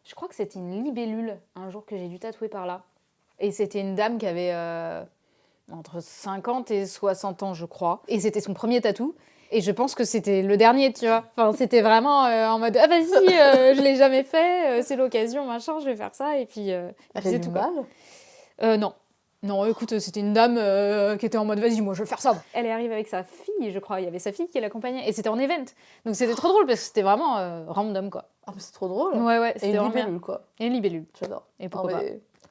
Je crois que c'était une libellule, un jour, que j'ai dû tatouer par là. Et c'était une dame qui avait entre 50 et 60 ans, je crois. Et c'était son premier tatou. Et je pense que c'était le dernier, tu vois. Enfin, c'était vraiment en mode « Ah, vas-y, je l'ai jamais fait, c'est l'occasion, machin, je vais faire ça. » Et puis, Elle tout, mal. Non. Non, écoute, c'était une dame qui était en mode « Vas-y, moi, je vais faire ça. » Elle est arrivée avec sa fille, je crois. Il y avait sa fille qui l'accompagnait. Et c'était en event. Donc, c'était trop drôle parce que c'était vraiment random, quoi. Ah, mais c'est trop drôle. Ouais, Et c'était une vraiment bien. libellule, quoi. Et une libellule. J'adore. Et pourquoi pas.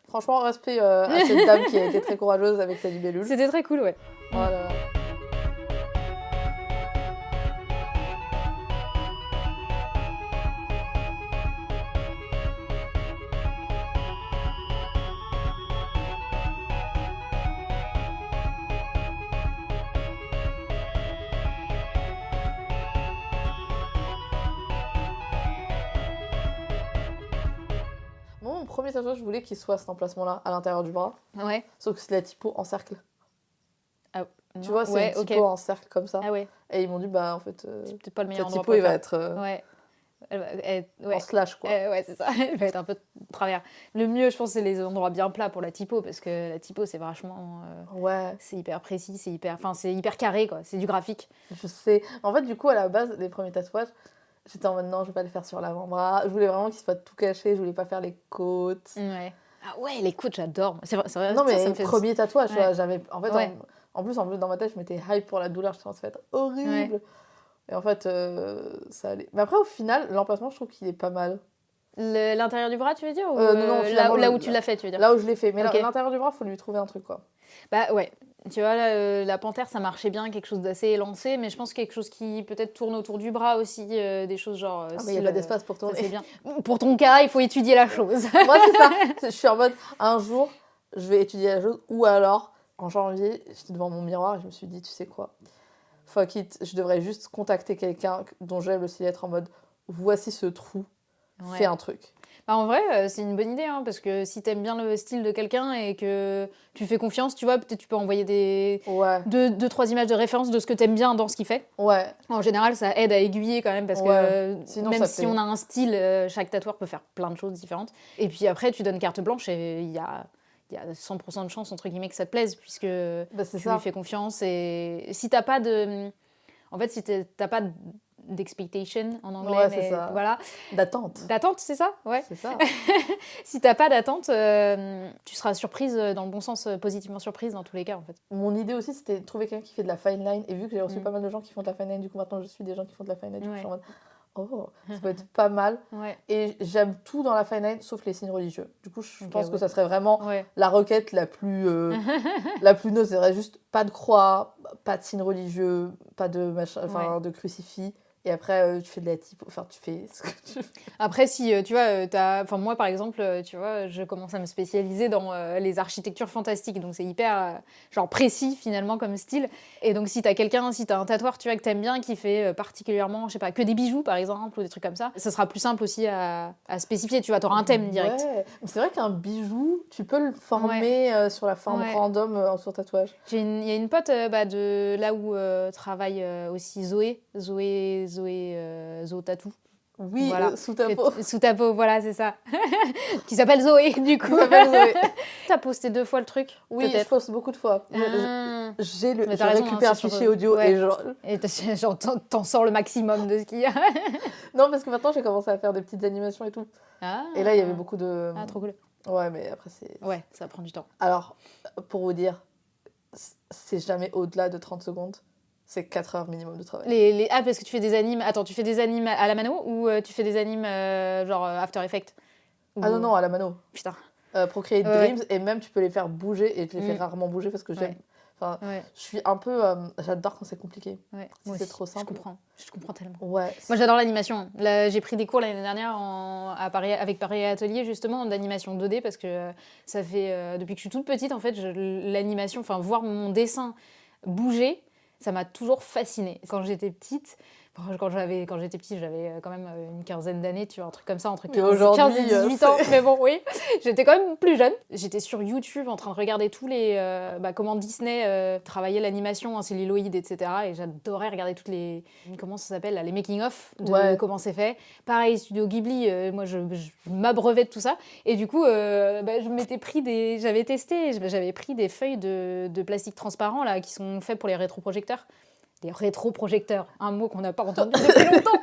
Franchement, respect à cette dame qui a été très courageuse avec sa libellule. C'était très cool, ouais. Voilà. Moi, mon premier tatouage, je voulais qu'il soit à cet emplacement-là, à l'intérieur du bras. Ouais. Sauf que c'est la typo en cercle. Tu Non. vois, c'est Ouais, une typo en cercle comme ça. Ah ouais. Et ils m'ont dit, bah en fait, C'est peut-être pas le ta meilleur endroit typo, pour il le va faire. être Ouais. Ouais. en slash, quoi. Ouais, c'est ça. Elle va être un peu de travers. Le mieux, je pense, c'est les endroits bien plats pour la typo, parce que la typo, c'est vachement... Ouais, c'est hyper précis, c'est hyper carré, quoi. C'est du graphique. je sais. En fait, du coup, à la base, les premiers tatouages, j'étais en mode non, je vais pas les faire sur l'avant-bras. Je voulais vraiment qu'ils soient tout cachés, je voulais pas faire les côtes. Ouais. Ah ouais, les côtes, j'adore. C'est vrai, Non, ça mais me fait... premier tatouage, tu Ouais. vois, j'avais. En fait, Ouais. en plus, dans ma tête, je m'étais hype pour la douleur, je pense que ça va être horrible. Ouais. Et en fait, ça allait. Mais après, au final, l'emplacement, je trouve qu'il est pas mal. L'intérieur du bras, tu veux dire, ou Non, finalement, là où tu l'as fait, tu veux dire? Là où je l'ai fait. Mais Ok. l'intérieur du bras, faut lui trouver un truc, quoi. Bah ouais. Tu vois, là, la panthère, ça marchait bien, quelque chose d'assez élancé, mais je pense quelque chose qui peut-être tourne autour du bras aussi, des choses genre... Ah, mais il n'y a pas d'espace pour ça, tourner. c'est bien. Pour ton cas, il faut étudier la chose. Moi, c'est ça. Je suis en mode, un jour, je vais étudier la chose. Ou alors, en janvier, j'étais devant mon miroir et je me suis dit, tu sais quoi, fuck it, je devrais juste contacter quelqu'un dont j'aime le style, être en mode, voici ce trou, Ouais. fais un truc. Bah, en vrai, c'est une bonne idée, hein, parce que si t'aimes bien le style de quelqu'un et que tu fais confiance, tu vois, peut-être tu peux envoyer Ouais, deux, trois images de référence de ce que t'aimes bien dans ce qu'il fait. ouais, En général, ça aide à aiguiller quand même, parce que Ouais. Sinon, même ça si fait- on a un style, chaque tatoueur peut faire plein de choses différentes. Et puis après, tu donnes carte blanche et il y a 100% de chance, entre guillemets, que ça te plaise, puisque bah, c'est tu ça. lui fais confiance. Et si t'as pas de... En fait, si t'as pas d'expectation en anglais, Ouais, mais c'est ça. voilà. D'attente. D'attente, c'est ça? Ouais. C'est ça. Si t'as pas d'attente, tu seras surprise dans le bon sens, positivement surprise dans tous les cas, en fait. Mon idée aussi, c'était de trouver quelqu'un qui fait de la fine line. Et vu que j'ai reçu Mm. pas mal de gens qui font de la fine line, du coup, maintenant, je suis des gens qui font de la fine line. Du coup, Ouais. je suis en mode, oh, ça peut être pas mal. Ouais. Et j'aime tout dans la fine line, sauf les signes religieux. Du coup, je Ok, pense que ouais. ça serait vraiment Ouais. la requête la plus neutre. C'est juste pas de croix, pas de signes religieux, pas de machin, enfin de crucifix. Et après, tu fais de la typo, enfin, tu fais ce que tu veux. Après, si tu vois, enfin moi par exemple, tu vois, je commence à me spécialiser dans les architectures fantastiques, donc c'est hyper genre précis finalement comme style. Et donc si t'as un tatoueur, tu vois, que t'aimes bien, qui fait particulièrement, je sais pas, que des bijoux par exemple ou des trucs comme ça sera plus simple aussi à spécifier. Tu vois, t'auras un thème direct. Ouais, c'est vrai qu'un bijou, tu peux le former sur la forme Ouais. random sur tatouage. Il y a une pote de là où travaille aussi Zoé Zo Tattoo. Oui, Voilà. sous ta peau. Sous ta peau, voilà, c'est ça. Qui s'appelle Zoé, du coup. Qui s'appelle Zoé. T'as posté 2 fois le truc? Oui, je peut-être. poste beaucoup de fois. Ah. Je Mais t'as raison, récupère hein, un c'est fichier sur- audio ouais. et genre... Et genre, t'en sors le maximum de ce qu'il y a. Non, parce que maintenant, j'ai commencé à faire des petites animations et tout. Ah. Et là, il y avait beaucoup de... Ah, trop cool. Ouais, mais après, c'est... Ouais, ça prend du temps. Alors, pour vous dire, c'est jamais au-delà de 30 secondes. C'est 4 heures minimum de travail. Ah, parce que tu fais des animes... Attends, tu fais des animes à la mano ou tu fais des animes genre After Effects? Ah non, non, à la mano. Putain. Procreate Ouais. Dreams, et même tu peux les faire bouger, et je les fais rarement bouger parce que j'aime... Ouais. Enfin, Ouais. je suis un peu... j'adore quand c'est compliqué. Ouais. Si Moi c'est aussi, trop simple. Je comprends tellement. Ouais. Moi, j'adore l'animation. Là, j'ai pris des cours l'année dernière avec Paris Atelier, justement, d'animation 2D, parce que ça fait... depuis que je suis toute petite, en fait, l'animation, enfin, voir mon dessin bouger, ça m'a toujours fascinée. Quand j'étais petite, Quand j'étais petite, j'avais quand même une quinzaine d'années, tu vois, un truc comme ça, entre Mais 15 et 18 ans. c'est- Mais bon, oui, j'étais quand même plus jeune. J'étais sur YouTube en train de regarder tous les... comment Disney travaillait l'animation, hein, celluloïd, etc. Et j'adorais regarder toutes les... Comment ça s'appelle là, les making-of de Ouais. comment c'est fait. Pareil, Studio Ghibli, moi, je m'abreuvais de tout ça. Et du coup, je m'étais pris des... J'avais testé, j'avais pris des feuilles de plastique transparent, là, qui sont faits pour les rétroprojecteurs. Des rétroprojecteurs, un mot qu'on n'a pas entendu depuis longtemps.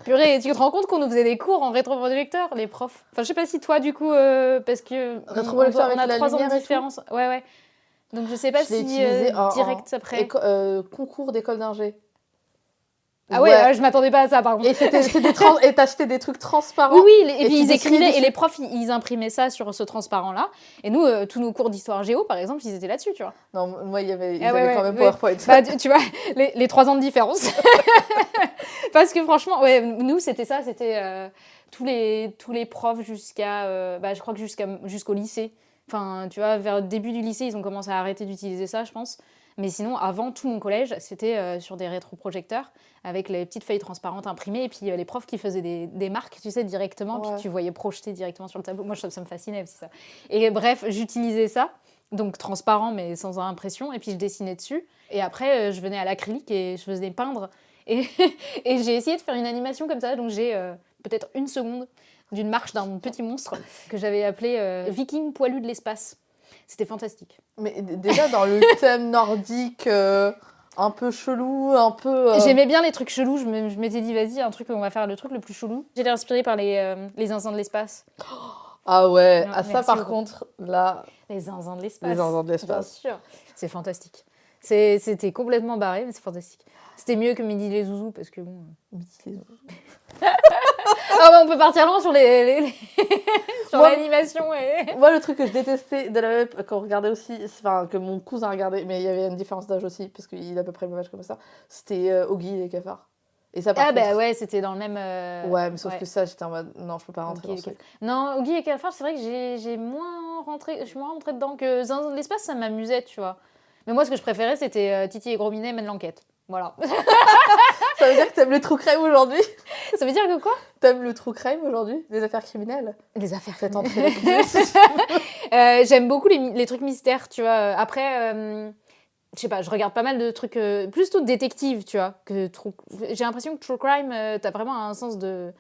Purée, tu te rends compte qu'on nous faisait des cours en rétroprojecteur, les profs. Enfin, je sais pas si toi, du coup, parce que Rétroprojecteur on a avec la 3 ans lumière de et tout. différence. Ouais, ouais. Donc je sais pas Je l'ai si utilisé direct après. concours d'école d'ingé. Ah ouais, je m'attendais pas à ça, par contre. Et t'achetais des trucs transparents. Oui, et et puis tu ils dessinais écrivaient, et dessus. les profs, ils imprimaient ça sur ce transparent-là. Et nous, tous nos cours d'histoire géo, par exemple, ils étaient là-dessus, tu vois. Non, moi, ils Ah avaient ouais, quand même ouais. PowerPoint. Bah, tu vois, les 3 ans de différence. Parce que franchement, ouais, nous, c'était ça, c'était tous les profs jusqu'à, je crois que jusqu'au lycée. Enfin, tu vois, vers le début du lycée, ils ont commencé à arrêter d'utiliser ça, je pense. Mais sinon, avant tout mon collège, c'était sur des rétroprojecteurs avec les petites feuilles transparentes imprimées et puis les profs qui faisaient des marques, tu sais, directement, Ouais. puis tu voyais projeter directement sur le tableau. Moi, ça me fascinait aussi, ça. Et bref, j'utilisais ça, donc transparent mais sans impression, et puis je dessinais dessus. Et après, je venais à l'acrylique et je faisais peindre. Et, et j'ai essayé de faire une animation comme ça, donc j'ai peut-être 1 seconde d'une marche d'un petit monstre que j'avais appelé Viking poilu de l'espace. C'était fantastique. Mais déjà, dans le thème nordique, un peu chelou, un peu... J'aimais bien les trucs chelous, je m'étais dit, vas-y, un truc, on va faire le truc le plus chelou. J'étais inspirée par les zinzins de l'espace. Ah ouais, Non, ça merci par beaucoup. contre, là, Les zinzins de l'espace. les zinzins de Bien l'espace. sûr. C'est fantastique. C'était complètement barré, mais c'est fantastique. C'était mieux que Midi les Zouzous, parce que bon... Ah bah on peut partir loin sur sur Moi- l'animation et... Moi, le truc que je détestais de la web, qu'on regardait aussi, enfin, que mon cousin regardait, mais il y avait une différence d'âge aussi, parce qu'il a à peu près le même âge comme ça, c'était Oggy et les cafards. Et ça, par Ah bah contre... ouais, c'était dans le même... Ouais, mais sauf ouais. que ça, j'étais en mode, non, je peux pas rentrer Oggy dans et ce truc. Non, Oggy et Cafard, c'est vrai que je suis moins rentrée dedans que Zinzin de l'espace, ça m'amusait, tu vois. Mais moi, ce que je préférais, c'était Titi et Gros Minet mènent l'enquête. Voilà. Ça veut dire que t'aimes le true crime aujourd'hui? Ça veut dire que quoi? T'aimes le true crime aujourd'hui? Des affaires criminelles? Les affaires. Faites entrer les cuisses. J'aime beaucoup les trucs mystères, tu vois. Après, je sais pas, je regarde pas mal de trucs plutôt de détective, tu vois. J'ai l'impression que True Crime, t'as vraiment un sens de...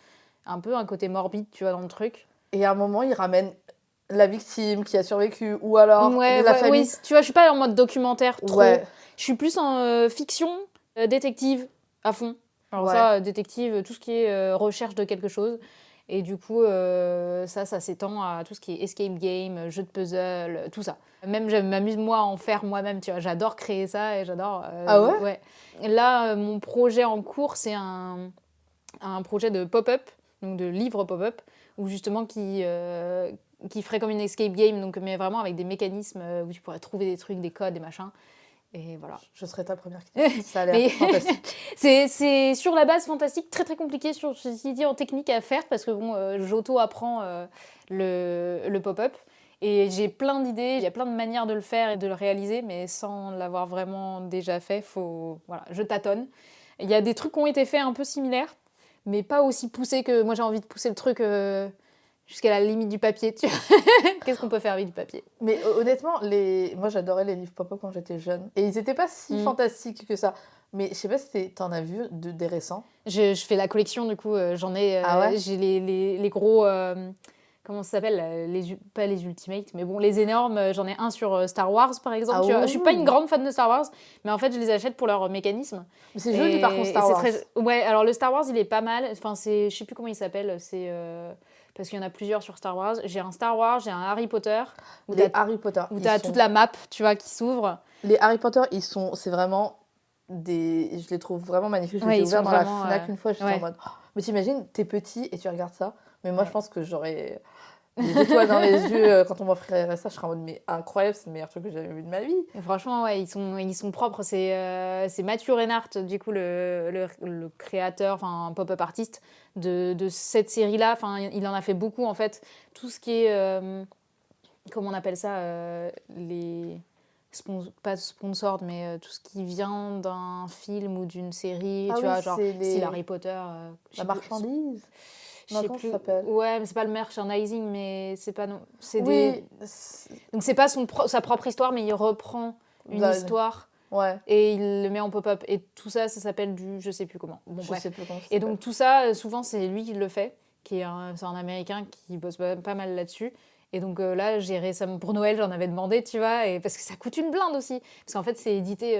un peu un côté morbide, tu vois, dans le truc. Et à un moment, ils ramènent la victime qui a survécu, ou alors la famille. Oui, tu vois, je suis pas en mode documentaire trop. Ouais. Je suis plus en fiction, détective, à fond. Alors Ouais. ça, détective, tout ce qui est recherche de quelque chose. Et du coup, ça s'étend à tout ce qui est escape game, jeu de puzzle, tout ça. Même, je m'amuse moi à en faire moi-même, tu vois. J'adore créer ça et j'adore... Ah ouais? Ouais. Là, mon projet en cours, c'est un projet de pop-up, donc de livre pop-up, où justement qui ferait comme une escape game, donc, mais vraiment avec des mécanismes où tu pourrais trouver des trucs, des codes, des machins. Et voilà. Je serai ta première cliente. Ça a l'air fantastique. C'est sur la base fantastique, très très compliqué sur ceci dit en technique à faire, parce que bon, j'auto-apprends le pop-up. Et j'ai plein d'idées, il y a plein de manières de le faire et de le réaliser, mais sans l'avoir vraiment déjà fait, voilà, je tâtonne. Il y a des trucs qui ont été faits un peu similaires, mais pas aussi poussés que moi j'ai envie de pousser le truc jusqu'à la limite du papier. Tu vois. Qu'est-ce qu'on peut faire avec du papier? Mais honnêtement, moi j'adorais les livres pop-up quand j'étais jeune. Et ils étaient pas si fantastiques que ça. Mais je sais pas si t'en as vu des récents. Je fais la collection, du coup, j'en ai. Ah ouais? J'ai les gros. Comment ça s'appelle? Pas les Ultimates, mais bon, les énormes. J'en ai un sur Star Wars, par exemple. Ah Tu vois. ouais. Je suis pas une grande fan de Star Wars, mais en fait, je les achète pour leur mécanisme. Mais c'est joli par contre, Star Wars. Ouais, alors le Star Wars, il est pas mal. Enfin, je sais plus comment il s'appelle. C'est. Parce qu'il y en a plusieurs sur Star Wars. J'ai un Star Wars, j'ai un Harry Potter. Harry Potter. Où t'as toute la map, tu vois, qui s'ouvre. Les Harry Potter, c'est vraiment je les trouve vraiment magnifiques. Je les ai ouverts dans la Fnac une fois, j'étais en mode... Oh, mais t'imagines, t'es petit et tu regardes ça. Mais moi, je pense que j'aurais des étoiles dans les yeux quand on m'offrirait ça. Je serais en mode, mais incroyable, c'est le meilleur truc que j'ai jamais vu de ma vie. Et franchement, ouais, ils sont propres. C'est Mathieu Reinhardt, du coup, le créateur, enfin, pop-up artiste de cette série-là. Enfin, il en a fait beaucoup, en fait. Tout ce qui est... comment on appelle ça pas sponsored, mais tout ce qui vient d'un film ou d'une série, Ah tu oui, vois, genre c'est style Harry Potter. Je sais la plus- marchandise. je Non, sais comment ça plus. s'appelle? Ouais, mais c'est pas le merchandising, mais c'est pas non. C'est Oui, Donc c'est pas sa propre histoire, mais il reprend une la- histoire ouais, et il le met en pop-up. Et tout ça, ça s'appelle du je sais plus comment. Bon, je bref. sais plus comment ça Et s'appelle. donc tout ça, souvent, c'est lui qui le fait, c'est un Américain qui bosse pas mal là-dessus. Et donc là, j'ai récemment, pour Noël, j'en avais demandé, tu vois, et parce que ça coûte une blinde aussi. Parce qu'en fait, c'est édité,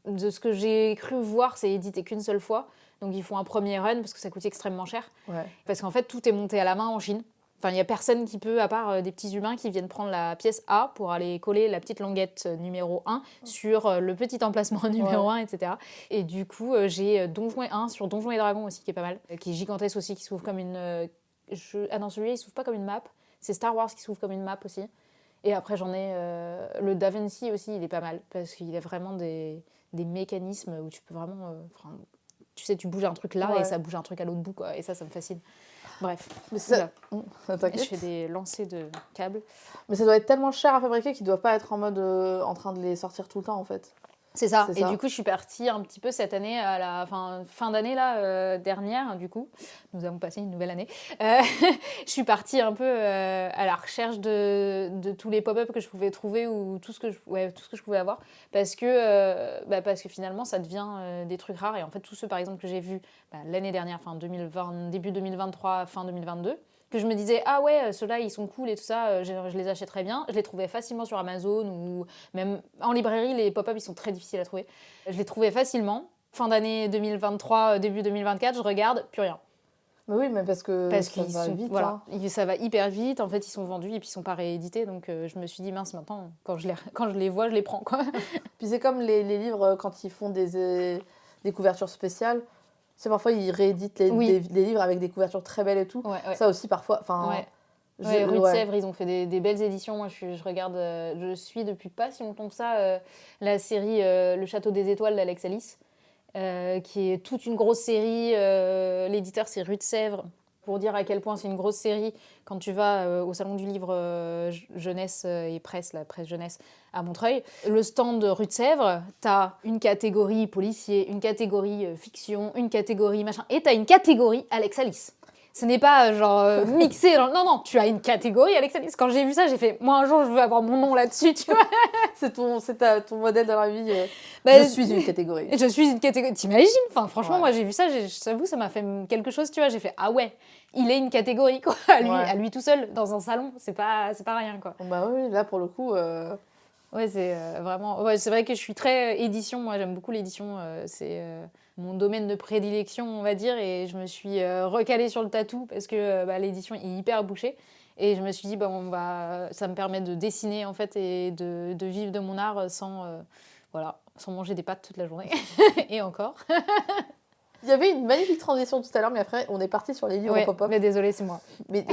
de ce que j'ai cru voir, c'est édité qu'une seule fois. Donc ils font un premier run parce que ça coûte extrêmement cher. Ouais. Parce qu'en fait, tout est monté à la main en Chine. Enfin, il n'y a personne qui peut, à part des petits humains qui viennent prendre la pièce A pour aller coller la petite languette numéro 1 sur le petit emplacement numéro 1, etc. Et du coup, j'ai Donjon 1 sur Donjons et Dragons aussi, qui est pas mal, qui est gigantesque aussi, qui s'ouvre comme une... Ah non, celui-là, il s'ouvre pas comme une map. C'est Star Wars qui s'ouvre comme une map aussi. Et après, j'en ai... le Da Vinci aussi, il est pas mal, parce qu'il a vraiment des mécanismes où tu peux vraiment... tu sais, tu bouges un truc là et ça bouge un truc à l'autre bout, quoi. Et ça me fascine. Bref. Mais ça... Je fais des lancers de câbles. Mais ça doit être tellement cher à fabriquer qu'ils doivent pas être en mode en train de les sortir tout le temps, en fait. C'est ça. Et du coup, je suis partie un petit peu cette année, à la fin d'année là, dernière, du coup. Nous avons passé une nouvelle année. Je suis partie un peu à la recherche de tous les pop-up que je pouvais trouver ou tout ce que je pouvais avoir. Parce que finalement, ça devient des trucs rares. Et en fait, tous ceux, par exemple, que j'ai vus l'année dernière, début 2023, fin 2022, que je me disais, ah ouais, ceux-là, ils sont cool et tout ça, je les achèterais bien. Je les trouvais facilement sur Amazon ou même en librairie, les pop-up, ils sont très difficiles à trouver. Je les trouvais facilement. Fin d'année 2023, début 2024, je regarde, plus rien. Mais oui, mais parce que ça va vite. Voilà, ça va hyper vite. En fait, ils sont vendus et puis ils sont pas réédités. Donc, je me suis dit, mince, maintenant, quand je les vois, je les prends, quoi. Puis c'est comme les livres, quand ils font des couvertures spéciales. C'est parfois, ils rééditent des livres avec des couvertures très belles et tout. Ouais. Ça aussi, parfois... Rue de Sèvres, ils ont fait des belles éditions. Moi, je regarde, je suis depuis pas si longtemps que ça la série Le Château des Étoiles d'Alex Alice, qui est toute une grosse série. L'éditeur, c'est Rue de Sèvres. Pour dire à quel point c'est une grosse série, quand tu vas au Salon du Livre Jeunesse et Presse, la presse jeunesse à Montreuil, le stand de Rue de Sèvres, t'as une catégorie policier, une catégorie fiction, une catégorie machin, et t'as une catégorie Alex Alice. Ce n'est pas genre mixé. Non, tu as une catégorie, Alex Alice. Quand j'ai vu ça, j'ai fait, moi un jour, je veux avoir mon nom là-dessus, tu vois. C'est ton modèle dans la vie. Je suis une catégorie. Je suis une catégorie. T'imagines? Enfin, franchement, moi j'ai vu ça, j'avoue, ça m'a fait quelque chose, tu vois. J'ai fait, ah ouais, il est une catégorie, quoi. À lui tout seul, dans un salon, c'est pas rien, quoi. Bah oui, là pour le coup. Ouais, c'est vraiment. Ouais, c'est vrai que je suis très édition. Moi, j'aime beaucoup l'édition. C'est mon domaine de prédilection, on va dire. Et je me suis recalée sur le tatou parce que l'édition est hyper bouchée. Et je me suis dit, ça me permet de dessiner, en fait, et de vivre de mon art sans manger des pâtes toute la journée. Et encore. Il y avait une magnifique transition tout à l'heure, mais après, on est parti sur les livres pop-up. Mais désolée, c'est moi. Mais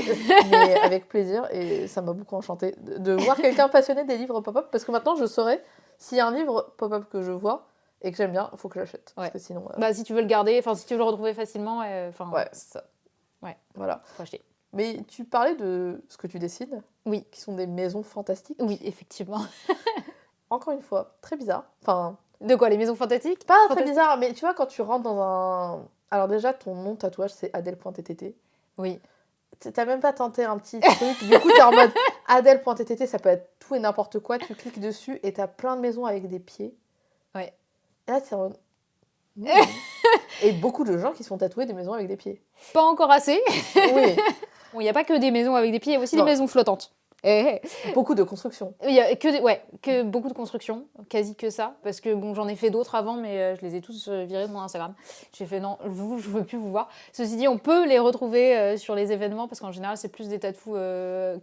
avec plaisir, et ça m'a beaucoup enchantée de voir quelqu'un passionné des livres pop-up, parce que maintenant, je saurais s'il y a un livre pop-up que je vois et que j'aime bien, il faut que j'achète. Parce que sinon... si tu veux le garder, si tu veux le retrouver facilement... ouais, c'est ça. Ouais, voilà. Faut acheter. Mais tu parlais de ce que tu dessines. Oui. Qui sont des maisons fantastiques. Oui, effectivement. Encore une fois, très bizarre. Enfin... De quoi, les maisons fantastiques? Pas très bizarre, mais tu vois, quand tu rentres dans un... Alors déjà, ton nom de tatouage, c'est Adèle.ttt. Oui. T'as même pas tenté un petit truc. Du coup, t'es en mode Adèle.ttt, ça peut être tout et n'importe quoi. Tu cliques dessus et t'as plein de maisons avec des pieds. Ouais. Et là, t'es en mode... Et beaucoup de gens qui se font tatouer des maisons avec des pieds. Pas encore assez. Oui. Bon, il n'y a pas que des maisons avec des pieds, il y a aussi des maisons flottantes. Beaucoup de construction. Il y a que beaucoup de construction, quasi que ça, parce que bon, j'en ai fait d'autres avant, mais je les ai tous virés de mon Instagram. J'ai fait non, je veux plus vous voir. Ceci dit, on peut les retrouver sur les événements, parce qu'en général, c'est plus des tatous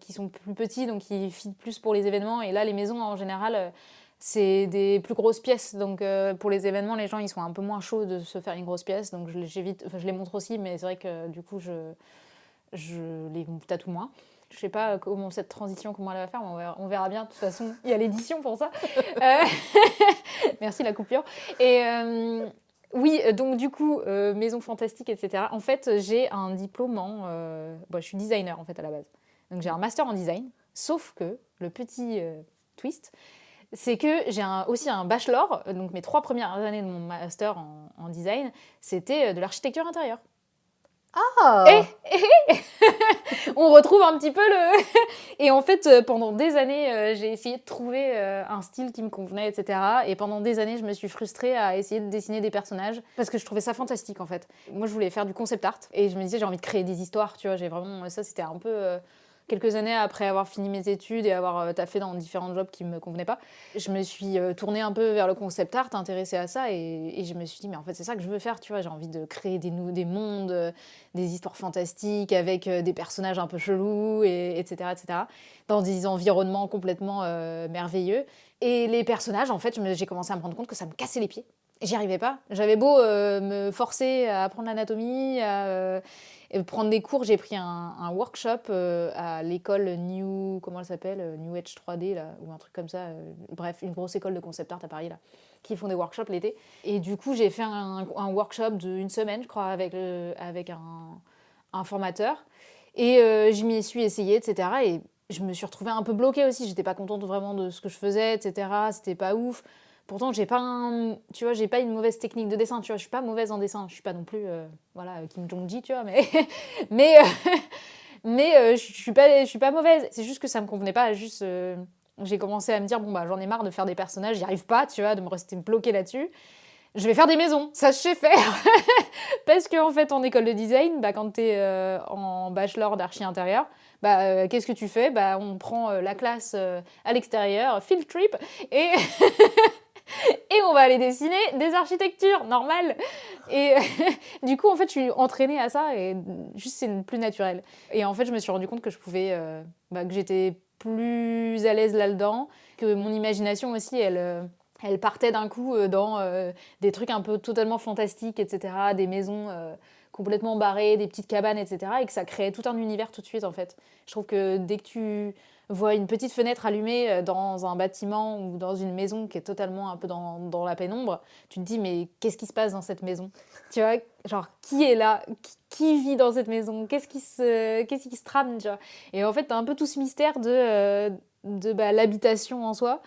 qui sont plus petits, donc qui fit plus pour les événements. Et là, les maisons, en général, c'est des plus grosses pièces. Donc pour les événements, les gens, ils sont un peu moins chauds de se faire une grosse pièce. Donc je les montre aussi, mais c'est vrai que du coup, je les tatoue moins. Je sais pas comment cette transition, comment elle va faire, mais on verra bien. De toute façon, il y a l'édition pour ça. Merci la coupure. Et oui, donc du coup, maison fantastique, etc. En fait, j'ai un diplôme je suis designer en fait à la base. Donc j'ai un master en design, sauf que le petit twist, c'est que j'ai aussi un bachelor, donc mes 3 premières années de mon master en design, c'était de l'architecture intérieure. Ah On retrouve un petit peu le... Et en fait, pendant des années, j'ai essayé de trouver un style qui me convenait, etc. Et pendant des années, je me suis frustrée à essayer de dessiner des personnages parce que je trouvais ça fantastique, en fait. Moi, je voulais faire du concept art et je me disais, j'ai envie de créer des histoires, tu vois. J'ai vraiment... Ça, c'était un peu... quelques années après avoir fini mes études et avoir taffé dans différents jobs qui me convenaient pas, je me suis tournée un peu vers le concept art, intéressée à ça, et je me suis dit, mais en fait, c'est ça que je veux faire, tu vois. J'ai envie de créer des mondes, des histoires fantastiques avec des personnages un peu chelous, etc., etc., dans des environnements complètement merveilleux. Et les personnages, en fait, j'ai commencé à me rendre compte que ça me cassait les pieds. J'y arrivais pas. J'avais beau me forcer à apprendre l'anatomie, à prendre des cours. J'ai pris un workshop à l'école New... Comment elle s'appelle, New Edge 3D, là, ou un truc comme ça. Bref, une grosse école de concept art à Paris, là, qui font des workshops l'été. Et du coup, j'ai fait un workshop d'une semaine, je crois, avec un formateur. Et je m'y suis essayée, etc. Et je me suis retrouvée un peu bloquée aussi. J'étais pas contente vraiment de ce que je faisais, etc. C'était pas ouf. Pourtant, j'ai pas j'ai pas une mauvaise technique de dessin, tu vois. Je suis pas mauvaise en dessin. Je suis pas non plus, Kim Jong-ji, tu vois. Mais, je suis pas mauvaise. C'est juste que ça me convenait pas. J'ai commencé à me dire, bon, bah, j'en ai marre de faire des personnages. J'y arrive pas, tu vois, de me rester bloquée là-dessus. Je vais faire des maisons, ça je sais faire. Parce qu'en fait, en école de design, bah, quand t'es en bachelor d'archi intérieur, qu'est-ce que tu fais? On prend la classe à l'extérieur, field trip, et, et on va aller dessiner des architectures normales. Et du coup, en fait, je suis entraînée à ça, et juste c'est plus naturel. Et en fait, je me suis rendu compte que que j'étais plus à l'aise là-dedans, que mon imagination aussi, elle partait d'un coup dans des trucs un peu totalement fantastiques, etc., des maisons complètement barrées, des petites cabanes, etc., et que ça créait tout un univers tout de suite, en fait. Je trouve que dès que tu vois une petite fenêtre allumée dans un bâtiment ou dans une maison qui est totalement un peu dans la pénombre, tu te dis, mais qu'est-ce qui se passe dans cette maison? Tu vois, genre, qui est là? Qui vit dans cette maison? Qu'est-ce qui se trame, tu vois? Et en fait, t'as un peu tout ce mystère de l'habitation en soi,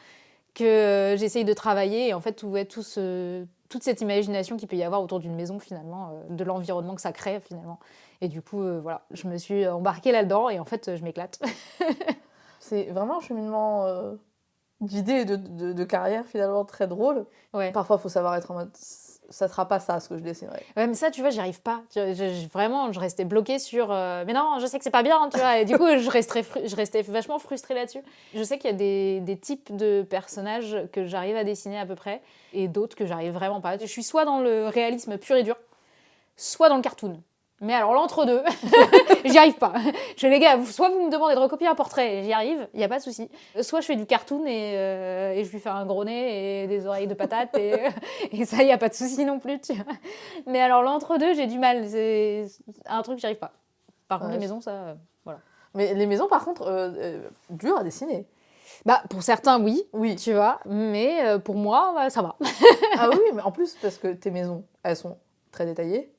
que j'essaye de travailler, et en fait toute cette imagination qu'il peut y avoir autour d'une maison finalement, de l'environnement que ça crée finalement. Et du coup, voilà, je me suis embarquée là-dedans, et en fait, je m'éclate. C'est vraiment un cheminement d'idées et de carrière finalement très drôle. Ouais. Parfois, il faut savoir être en mode, ça sera pas ça ce que je dessinerai. Ouais, mais ça, tu vois, j'y arrive pas. Vraiment, je restais bloquée sur mais non, je sais que c'est pas bien, tu vois. Et du coup, je restais vachement frustrée là-dessus. Je sais qu'il y a des types de personnages que j'arrive à dessiner à peu près, et d'autres que j'arrive vraiment pas. Je suis soit dans le réalisme pur et dur, soit dans le cartoon. Mais alors l'entre-deux, j'y arrive pas. Les gars, soit vous me demandez de recopier un portrait, j'y arrive, y a pas de souci. Soit je fais du cartoon et je lui fais un gros nez et des oreilles de patate, et ça, y a pas de souci non plus, tu vois. Mais alors l'entre-deux, j'ai du mal. C'est un truc, j'y arrive pas. Par contre, les maisons, ça, voilà. Mais les maisons, par contre, dures à dessiner. Bah, pour certains, oui, Oui. tu vois. Mais pour moi, ça va. Ah oui, mais en plus, parce que tes maisons, elles sont très détaillées.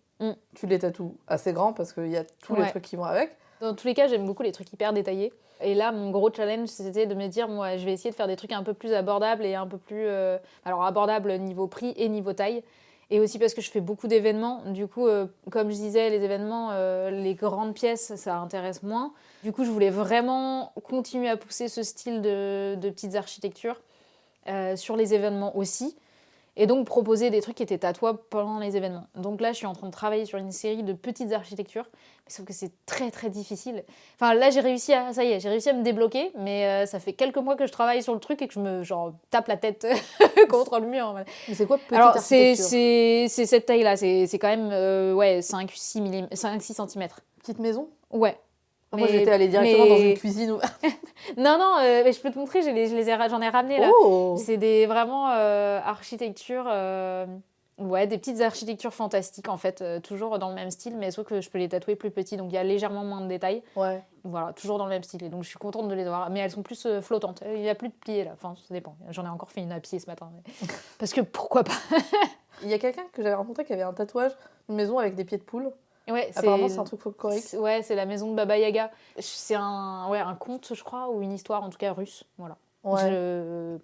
Tu les tatoues assez grand parce qu'il y a tous les trucs qui vont avec. Dans tous les cas, j'aime beaucoup les trucs hyper détaillés. Et là, mon gros challenge, c'était de me dire, moi, je vais essayer de faire des trucs un peu plus abordables et un peu plus... alors, abordables niveau prix et niveau taille. Et aussi parce que je fais beaucoup d'événements. Du coup, comme je disais, les événements, les grandes pièces, ça intéresse moins. Du coup, je voulais vraiment continuer à pousser ce style de petites architectures sur les événements aussi. Et donc proposer des trucs qui étaient tatouables pendant les événements. Donc là, je suis en train de travailler sur une série de petites architectures, mais sauf que c'est très très difficile. Enfin là, j'ai réussi à me débloquer, mais ça fait quelques mois que je travaille sur le truc et que je me tape la tête contre le mur. Mais c'est quoi petite Alors, architecture? c'est cette taille-là, c'est quand même 5-6 cm. Petite maison? Ouais. Moi, j'étais allée directement dans une cuisine ouverte. Non, mais je peux te montrer, j'en ai ramené là. Oh. C'est vraiment architectures, des petites architectures fantastiques en fait, toujours dans le même style, mais sauf que je peux les tatouer plus petits, donc il y a légèrement moins de détails. Ouais. Voilà, toujours dans le même style, et donc je suis contente de les avoir, mais elles sont plus flottantes. Il n'y a plus de pliés là, enfin ça dépend. J'en ai encore fait une à pied ce matin, parce que pourquoi pas. Il y a quelqu'un que j'avais rencontré qui avait un tatouage, une maison avec des pieds de poule. Ouais, apparemment, c'est un truc folklorique. Ouais, c'est la maison de Baba Yaga. C'est un conte, je crois, ou une histoire, en tout cas russe. Voilà. Ouais.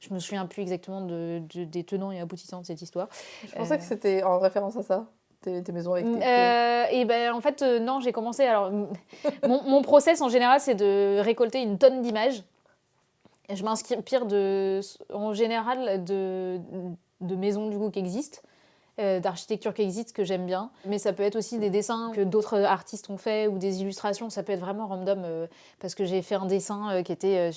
Je me souviens plus exactement des tenants et aboutissants de cette histoire. Je pensais que c'était en référence à ça, tes maisons avec tes pieds. Et ben en fait, non, j'ai commencé. Alors, mon process en général, c'est de récolter une tonne d'images. Je m'inspire en général de maisons du coup qui existent, d'architecture qui existe, que j'aime bien. Mais ça peut être aussi des dessins que d'autres artistes ont fait ou des illustrations. Ça peut être vraiment random parce que j'ai fait un dessin qui était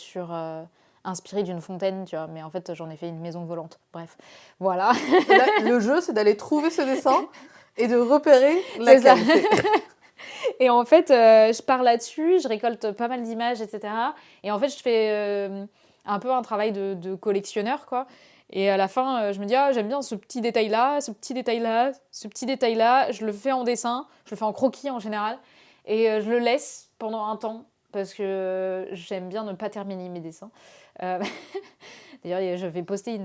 inspiré d'une fontaine, tu vois. Mais en fait, j'en ai fait une maison volante. Bref, voilà. Et là, le jeu, c'est d'aller trouver ce dessin et de repérer la qualité. Et en fait, je pars là-dessus, je récolte pas mal d'images, etc. Et en fait, je fais un peu un travail de collectionneur, quoi. Et à la fin, je me dis, j'aime bien ce petit détail-là, ce petit détail-là, ce petit détail-là. Je le fais en dessin, je le fais en croquis en général. Et je le laisse pendant un temps parce que j'aime bien ne pas terminer mes dessins. D'ailleurs, je vais poster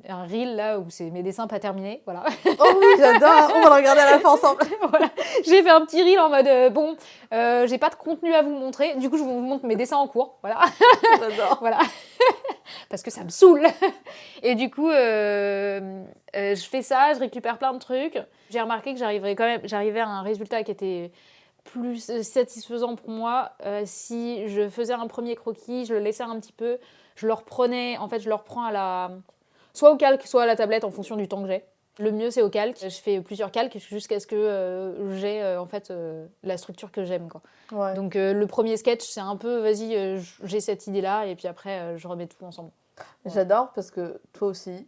un reel là où c'est mes dessins pas terminés. Voilà. Oh oui, j'adore. On va le regarder à la fin ensemble. Voilà. J'ai fait un petit reel en mode j'ai pas de contenu à vous montrer. Du coup, je vous montre mes dessins en cours. Voilà. J'adore. Voilà. Parce que ça me saoule. Et du coup, je fais ça, je récupère plein de trucs. J'ai remarqué que j'arrivais à un résultat qui était plus satisfaisant pour moi si je faisais un premier croquis, je le laissais un petit peu, je le reprenais, en fait je le reprends soit au calque, soit à la tablette en fonction du temps que j'ai. Le mieux c'est au calque, je fais plusieurs calques jusqu'à ce que j'ai en fait la structure que j'aime, quoi. Ouais. Donc le premier sketch c'est un peu vas-y j'ai cette idée là et puis après je remets tout ensemble. Ouais. J'adore parce que toi aussi,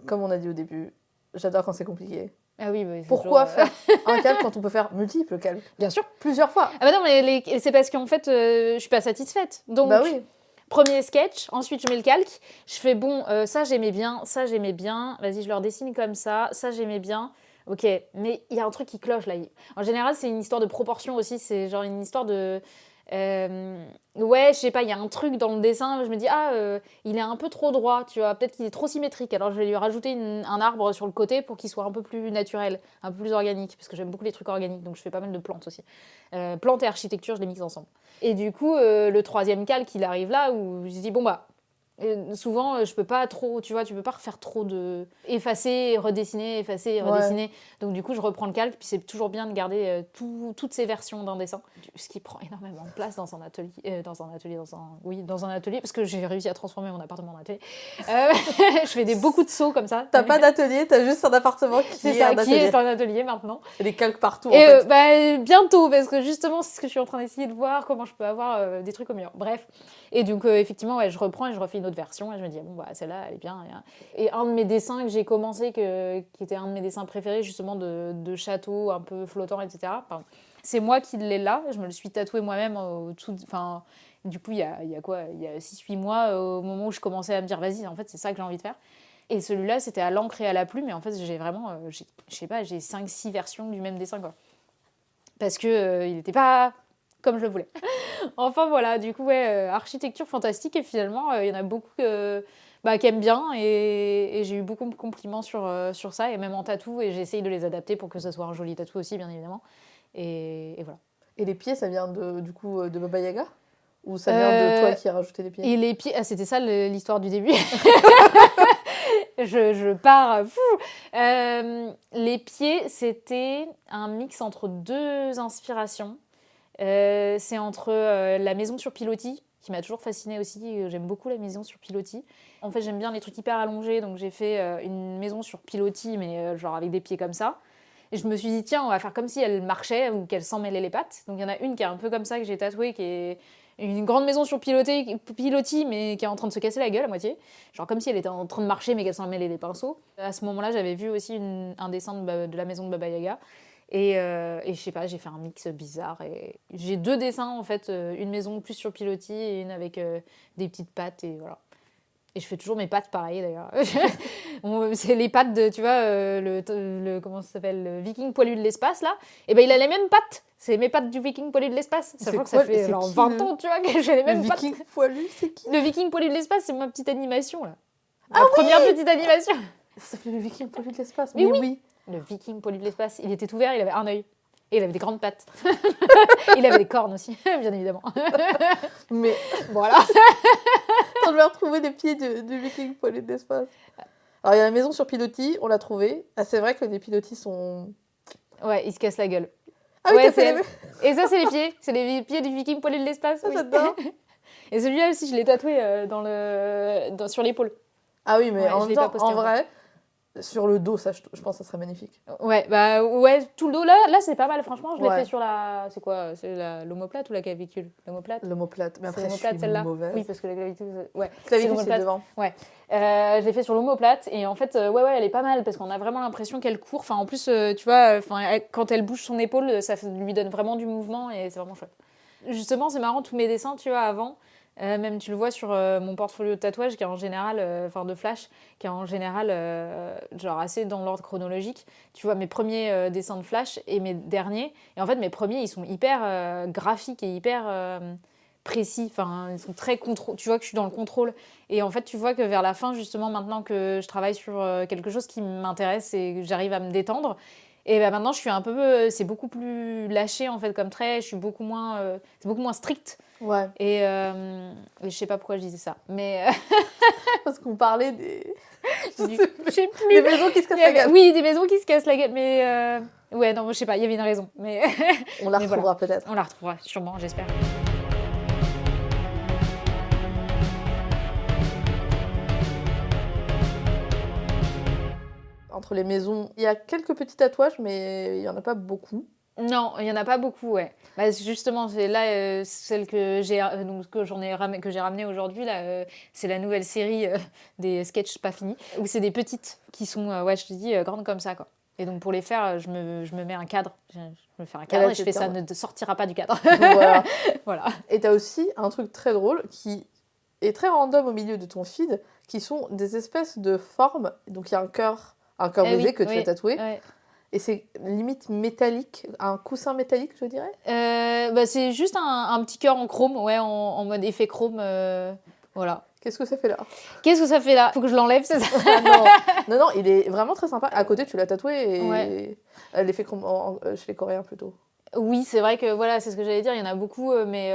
comme on a dit au début, j'adore quand c'est compliqué. Ah oui, bah, Pourquoi faire un calque quand on peut faire multiples calques? Bien sûr. Plusieurs fois. Ah bah non, mais c'est parce qu'en fait, je suis pas satisfaite. Donc, Bah oui. premier sketch, ensuite je mets le calque. Je fais bon, ça j'aimais bien, ça j'aimais bien. Vas-y, je leur dessine comme ça j'aimais bien. Ok, mais il y a un truc qui cloche là. En général, c'est une histoire de proportion aussi. C'est genre une histoire de... ouais, je sais pas, il y a un truc dans le dessin, je me dis, il est un peu trop droit, tu vois, peut-être qu'il est trop symétrique, alors je vais lui rajouter un arbre sur le côté pour qu'il soit un peu plus naturel, un peu plus organique, parce que j'aime beaucoup les trucs organiques, donc je fais pas mal de plantes aussi. Plantes et architecture, je les mixe ensemble. Et du coup, le troisième calque, il arrive là, où je dis, bon bah, souvent, je peux pas trop, tu vois, tu peux pas refaire trop de... effacer, redessiner. Ouais. Donc du coup, je reprends le calque, puis c'est toujours bien de garder toutes ces versions d'un dessin, ce qui prend énormément de place dans un atelier, dans un atelier, parce que j'ai réussi à transformer mon appartement en atelier. Je fais beaucoup de sauts comme ça. T'as pas d'atelier, t'as juste un appartement qui est un atelier. Est un atelier maintenant. Et des calques partout, en Et fait. bientôt, parce que justement, c'est ce que je suis en train d'essayer de voir, comment je peux avoir des trucs au mur. Bref. Et donc, effectivement, ouais, je reprends et je refais une autre version, et je me dis, bon, bah, celle-là, elle est bien. Et un de mes dessins que j'ai commencé, qui était un de mes dessins préférés, justement, de château un peu flottant, etc. Enfin, c'est moi qui l'ai là, je me le suis tatoué moi-même enfin, du coup, il y a quoi? Il y a 6-8 mois, au moment où je commençais à me dire, vas-y, en fait, c'est ça que j'ai envie de faire. Et celui-là, c'était à l'encre et à la plume, et en fait, j'ai vraiment, je sais pas, j'ai 5-6 versions du même dessin, quoi. Parce que il n'était pas comme je le voulais. Enfin, voilà, du coup, ouais, architecture fantastique, et finalement, il y en a beaucoup qui aiment bien, et j'ai eu beaucoup de compliments sur ça, et même en tatou, et j'essaye de les adapter pour que ce soit un joli tatou aussi, bien évidemment. Et voilà. Et les pieds, ça vient du coup de Baba Yaga? Ou ça vient de toi qui as rajouté les pieds? Et les pieds, c'était ça l'histoire du début. je pars fou. Les pieds, c'était un mix entre deux inspirations. C'est entre la maison sur pilotis, qui m'a toujours fascinée aussi. J'aime beaucoup la maison sur pilotis. En fait, j'aime bien les trucs hyper allongés, donc j'ai fait une maison sur pilotis, mais genre avec des pieds comme ça. Et je me suis dit, tiens, on va faire comme si elle marchait ou qu'elle s'emmêlait les pattes. Donc il y en a une qui est un peu comme ça, que j'ai tatouée, qui est une grande maison sur pilotis, mais qui est en train de se casser la gueule à moitié. Genre comme si elle était en train de marcher, mais qu'elle s'en mêlait les pinceaux. À ce moment-là, j'avais vu aussi un dessin de la maison de Baba Yaga. Et je sais pas, j'ai fait un mix bizarre. Et j'ai deux dessins, en fait. Une maison plus sur pilotis et une avec des petites pattes, et voilà. Et je fais toujours mes pattes pareil, d'ailleurs. C'est les pattes de, tu vois, comment ça s'appelle, le viking poilu de l'espace, là. Et ben il a les mêmes pattes. C'est mes pattes du viking poilu de l'espace. Sachant que ça fait genre 20 ans, tu vois, que j'ai les mêmes pattes. Le viking poilu, c'est qui? Le viking poilu de l'espace, c'est ma petite animation, là. Ah Ma oui première petite animation. Ça s'appelait le viking poilu de l'espace. Mais oui. Le viking poilu de l'espace, il était tout vert, il avait un œil. Et il avait des grandes pattes. Il avait des cornes aussi, bien évidemment. Mais Voilà. on devait retrouver des pieds de viking poilus d'espace. Alors, il y a la maison sur pilotis, on l'a trouvée. Ah, c'est vrai que les pilotis sont... Ouais, il se casse la gueule. Ah oui, Ouais, t'as fait les... Et ça, c'est les pieds. C'est les pieds du viking poilu de l'espace. Ah, Oui. j'adore. Et celui-là aussi, je l'ai tatoué sur l'épaule. Ah oui, mais Ouais, en je l'ai même pas temps, posté en encore. vrai, sur le dos, ça, je pense que ça serait magnifique. Ouais, bah ouais, tout le dos là c'est pas mal. Franchement, je l'ai Ouais. fait sur la. C'est quoi? C'est l'omoplate ou la clavicule? L'omoplate? L'omoplate. Mais C'est après, je l'omoplate suis celle-là? mauvaise. Oui, parce que la clavicule. Ouais, Clavicule, c'est l'omoplate. devant. Je l'ai fait sur l'omoplate et en fait, ouais, elle est pas mal parce qu'on a vraiment l'impression qu'elle court. Enfin, en plus, tu vois, quand elle bouge son épaule, lui donne vraiment du mouvement et c'est vraiment chouette. Justement, c'est marrant, tous mes dessins, tu vois, avant, même tu le vois sur mon portfolio de tatouage qui est en général, de flash, qui est en général, genre assez dans l'ordre chronologique. Tu vois, mes premiers dessins de flash et mes derniers. Et en fait, mes premiers, ils sont hyper graphiques et hyper précis. Enfin, ils sont très contrôle. Tu vois que je suis dans le contrôle. Et en fait, tu vois que vers la fin, justement, maintenant que je travaille sur quelque chose qui m'intéresse et que j'arrive à me détendre, et ben maintenant, je suis un peu, c'est beaucoup plus lâché en fait comme trait. Je suis beaucoup moins, c'est beaucoup moins strict. Ouais. Et je sais pas pourquoi je disais ça, mais Parce qu'on parlait des... je sais plus. Des maisons qui se cassent la gueule. Oui, des maisons qui se cassent la gueule, mais ouais, non, je sais pas. Il y avait une raison, mais On la mais retrouvera peut-être. on la retrouvera sûrement, j'espère. Entre les maisons, il y a quelques petits tatouages, mais il y en a pas beaucoup. Non, il y en a pas beaucoup, ouais. Bah, justement, c'est là celle que j'ai donc que j'ai ramenée aujourd'hui là, c'est la nouvelle série des sketchs pas finis où c'est des petites qui sont ouais, je te dis grandes comme ça quoi. Et donc pour les faire, je me mets un cadre, je me fais un cadre là, et je c'est fais le ça cadre. ne sortira pas du cadre. Voilà. Voilà. Et t'as aussi un truc très drôle qui est très random au milieu de ton feed, qui sont des espèces de formes. Donc il y a un cœur Eh brisé oui, que tu oui, as tatoué. ouais. Et c'est limite métallique, un coussin métallique, je dirais. Bah, c'est juste un petit cœur en chrome, ouais, en mode effet chrome, voilà. Qu'est-ce que ça fait là? Qu'est-ce que ça fait là? Faut que je l'enlève, c'est ça? Ah non. Non, il est vraiment très sympa. À côté, tu l'as tatoué et Ouais. l'effet chez les Coréens plutôt. Oui, c'est vrai que voilà, c'est ce que j'allais dire, il y en a beaucoup, mais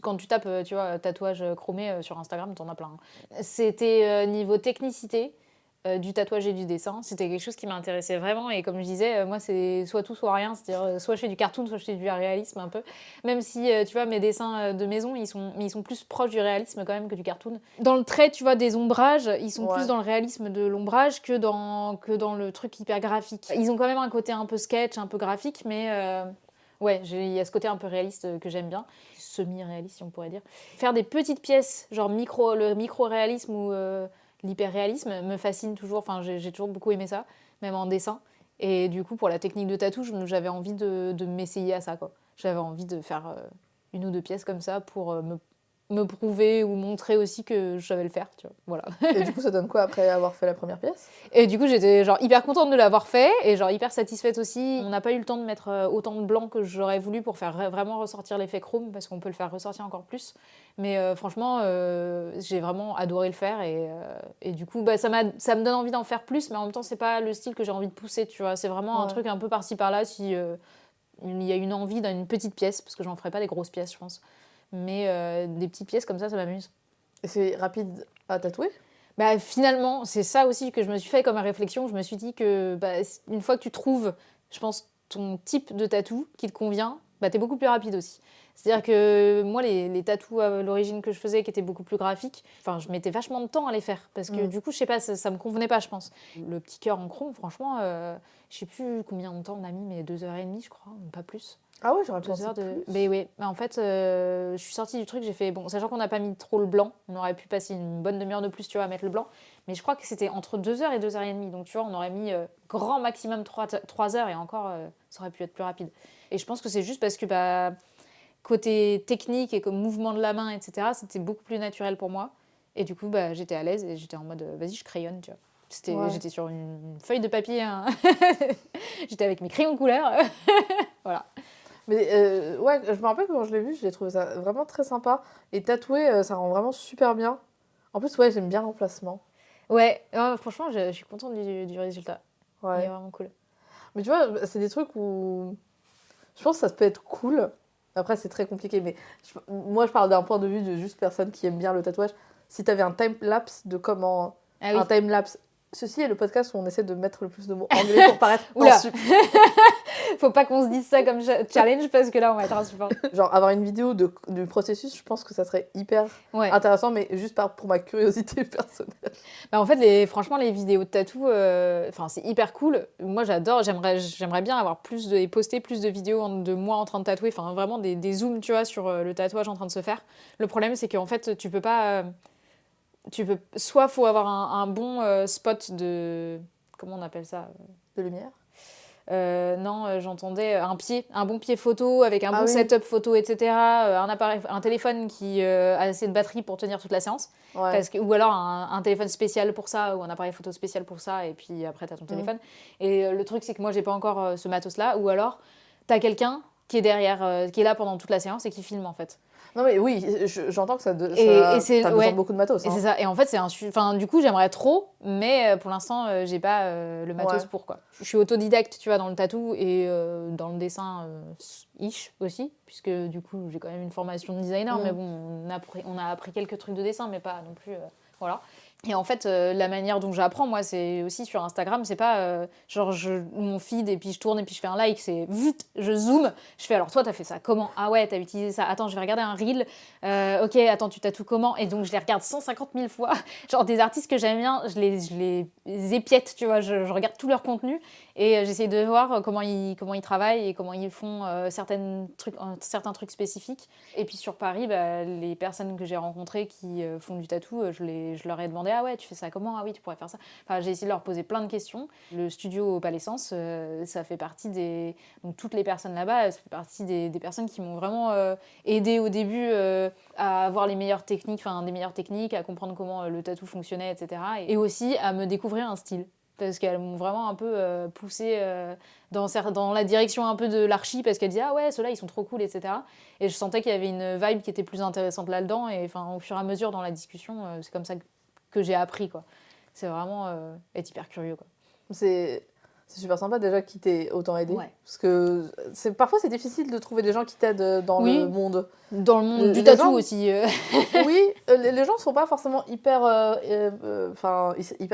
quand tu tapes, tu vois, tatouage chromé sur Instagram, t'en as plein. Hein. C'était niveau technicité du tatouage et du dessin, c'était quelque chose qui m'intéressait vraiment, et comme je disais, moi c'est soit tout, soit rien, c'est-à-dire soit je fais du cartoon, soit je fais du réalisme un peu, même si, tu vois, mes dessins de maison, ils sont plus proches du réalisme quand même que du cartoon. Dans le trait, tu vois, des ombrages, ils sont plus dans le réalisme de l'ombrage que dans le truc hyper graphique. Ils ont quand même un côté un peu sketch, un peu graphique, mais... ouais, il y a ce côté un peu réaliste que j'aime bien, semi-réaliste si on pourrait dire. Faire des petites pièces, genre le micro-réalisme ou l'hyper-réalisme me fascine toujours, enfin j'ai toujours beaucoup aimé ça, même en dessin. Et du coup, pour la technique de tatou, j'avais envie de m'essayer à ça, quoi. J'avais envie de faire une ou deux pièces comme ça pour me prouver ou montrer aussi que je savais le faire, tu vois. Voilà. Et du coup, ça donne quoi après avoir fait la première pièce? Et du coup, j'étais genre hyper contente de l'avoir fait et genre hyper satisfaite aussi. On n'a pas eu le temps de mettre autant de blanc que j'aurais voulu pour faire vraiment ressortir l'effet chrome parce qu'on peut le faire ressortir encore plus. Mais franchement, j'ai vraiment adoré le faire et du coup, bah, ça me donne envie d'en faire plus, mais en même temps, c'est pas le style que j'ai envie de pousser, tu vois. C'est vraiment un truc un peu par-ci par-là si il y a une envie d'une petite pièce, parce que j'en ferai pas des grosses pièces, je pense. Mais des petites pièces comme ça m'amuse. Et c'est rapide à tatouer? Bah, finalement, c'est ça aussi que je me suis fait comme réflexion. Je me suis dit que bah, une fois que tu trouves, je pense, ton type de tatou qui te convient, bah, t'es beaucoup plus rapide aussi. C'est-à-dire que moi, les tatous à l'origine que je faisais, qui étaient beaucoup plus graphiques, enfin, je mettais vachement de temps à les faire. Parce que du coup, je sais pas, ça me convenait pas, je pense. Le petit cœur en chrome, franchement, je sais plus combien de temps on a mis, mais 2h30, je crois, pas plus. Ah ouais, j'aurais 2 pensé heures de... plus. Mais oui, en fait, je suis sortie du truc, j'ai fait... Bon, sachant qu'on n'a pas mis trop le blanc, on aurait pu passer une bonne demi-heure de plus, tu vois, à mettre le blanc. Mais je crois que c'était entre 2h et 2h30. Donc, tu vois, on aurait mis grand maximum 3 heures et encore, ça aurait pu être plus rapide. Et je pense que c'est juste parce que, bah, côté technique et comme mouvement de la main, etc., c'était beaucoup plus naturel pour moi. Et du coup, bah, j'étais à l'aise et j'étais en mode, vas-y, je crayonne, tu vois. J'étais sur une feuille de papier, hein. J'étais avec mes crayons de couleur. Voilà. Mais ouais, je me rappelle quand je l'ai vu, j'ai trouvé ça vraiment très sympa. Et tatouer, ça rend vraiment super bien. En plus, ouais, j'aime bien l'emplacement. Ouais, franchement, je suis contente du résultat. Il Ouais. est vraiment cool. Mais tu vois, c'est des trucs où Je pense que ça peut être cool. Après, c'est très compliqué, mais moi, je parle d'un point de vue de juste personne qui aime bien le tatouage. Si t'avais un time-lapse de comment... Ah oui. Un time-lapse. Ceci est le podcast où on essaie de mettre le plus de mots anglais pour paraître Oula. insupportable. Faut pas qu'on se dise ça comme challenge parce que là, on va être insupportable. Genre, avoir une vidéo du processus, je pense que ça serait hyper Ouais. intéressant, mais juste pour ma curiosité personnelle. Bah en fait, franchement, les vidéos de tatou, c'est hyper cool. Moi, j'adore. J'aimerais bien avoir et poster plus de vidéos de moi en train de tatouer. Enfin, vraiment des zooms, tu vois, sur le tatouage en train de se faire. Le problème, c'est qu'en fait, tu peux pas... soit faut avoir un bon spot de... Comment on appelle ça? De lumière. Non, j'entendais un bon pied photo avec un bon oui. setup photo, etc. Un téléphone qui a assez de batterie pour tenir toute la séance. Ouais. Ou alors un téléphone spécial pour ça, ou un appareil photo spécial pour ça, et puis après t'as ton téléphone. Et le truc, c'est que moi, j'ai pas encore ce matos-là, ou alors t'as quelqu'un qui est derrière, qui est là pendant toute la séance et qui filme en fait. Non mais oui, j'entends que Et c'est t'as besoin de beaucoup de matos. Et c'est ça. Et en fait, du coup, j'aimerais trop, mais pour l'instant, j'ai pas le matos pour quoi. Je suis autodidacte, tu vois, dans le tatou et dans le dessin ish aussi, puisque du coup, j'ai quand même une formation de designer, mais bon, on a appris quelques trucs de dessin, mais pas non plus, voilà. Et en fait, la manière dont j'apprends, moi, c'est aussi sur Instagram, c'est pas genre mon feed et puis je tourne et puis je fais un like, c'est vite, je zoome, je fais alors toi t'as fait ça comment? Ah ouais, t'as utilisé ça, attends, je vais regarder un reel, ok, attends, tu tatoues comment? Et donc je les regarde 150 000 fois, genre des artistes que j'aime bien, je les épiette, tu vois, je regarde tout leur contenu et j'essaie de voir comment ils travaillent et comment ils font certains trucs spécifiques. Et puis sur Paris, les personnes que j'ai rencontrées qui font du tatou, je leur ai demandé ah ouais, tu fais ça comment? Ah oui, tu pourrais faire ça. Enfin, j'ai essayé de leur poser plein de questions. Le studio au Palais Sens, ça fait partie des... Donc toutes les personnes là-bas, ça fait partie des personnes qui m'ont vraiment aidé au début à avoir des meilleures techniques, à comprendre comment le tatou fonctionnait, etc. Et aussi à me découvrir un style. Parce qu'elles m'ont vraiment un peu poussée dans la direction un peu de l'archi, parce qu'elles disaient ah ouais, ceux-là ils sont trop cool, etc. Et je sentais qu'il y avait une vibe qui était plus intéressante là-dedans. Et au fur et à mesure dans la discussion, c'est comme ça que j'ai appris, quoi. C'est vraiment être hyper curieux, quoi. C'est super sympa déjà qui t'ait autant aidé. Ouais. Parce que parfois c'est difficile de trouver des gens qui t'aident dans le monde. Dans le monde du tatou aussi. Oui, les gens sont pas forcément hyper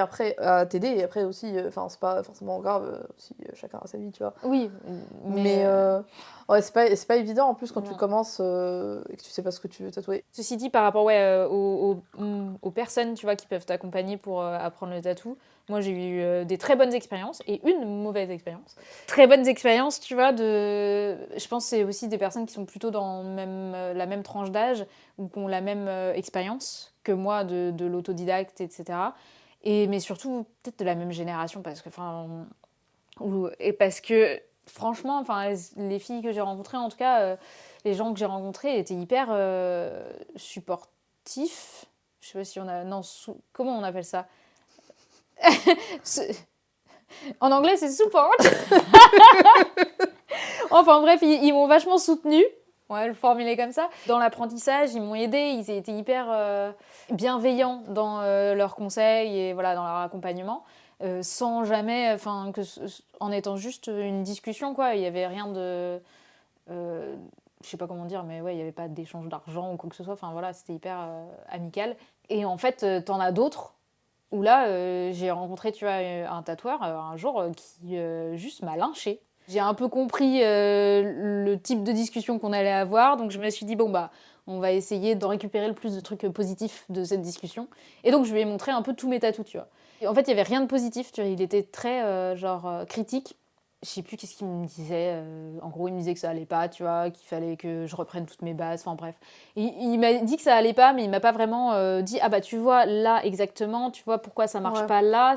prêts à t'aider. Et après aussi, c'est pas forcément grave si chacun a sa vie, tu vois. Oui, mais ouais, c'est pas évident en plus quand tu commences et que tu sais pas ce que tu veux tatouer. Ceci dit, par rapport aux personnes, tu vois, qui peuvent t'accompagner pour apprendre le tatou, moi j'ai eu des très bonnes expériences et une mauvaise expérience. Très bonnes expériences, tu vois, je pense que c'est aussi des personnes qui sont plutôt dans la même tranche d'âge ou qui ont la même expérience que moi de l'autodidacte, etc. Mais surtout peut-être de la même génération parce que franchement, les filles que j'ai rencontrées, en tout cas, les gens que j'ai rencontrés étaient hyper supportifs. Je sais pas si on a... Non, comment on appelle ça? En anglais, c'est support. Enfin bref, ils m'ont vachement soutenue. On va le formuler comme ça. Dans l'apprentissage, ils m'ont aidée. Ils étaient hyper bienveillants dans leurs conseils et voilà, dans leur accompagnement. Sans jamais, en étant juste une discussion, quoi. Il n'y avait rien de... je sais pas comment dire, mais ouais, il n'y avait pas d'échange d'argent ou quoi que ce soit. Enfin voilà, c'était hyper amical. Et en fait, t'en as d'autres où là, j'ai rencontré, tu vois, un tatoueur un jour qui juste m'a lynché. J'ai un peu compris le type de discussion qu'on allait avoir, donc je me suis dit, bon, on va essayer de récupérer le plus de trucs positifs de cette discussion. Et donc, je lui ai montré un peu tous mes tatous, tu vois. Et en fait, il n'y avait rien de positif, tu vois, il était très, critique. Je sais plus qu'est-ce qu'il me disait. En gros, il me disait que ça allait pas, tu vois, qu'il fallait que je reprenne toutes mes bases. Enfin bref. Il m'a dit que ça allait pas, mais il m'a pas vraiment dit ah bah tu vois là exactement, tu vois pourquoi ça marche pas là,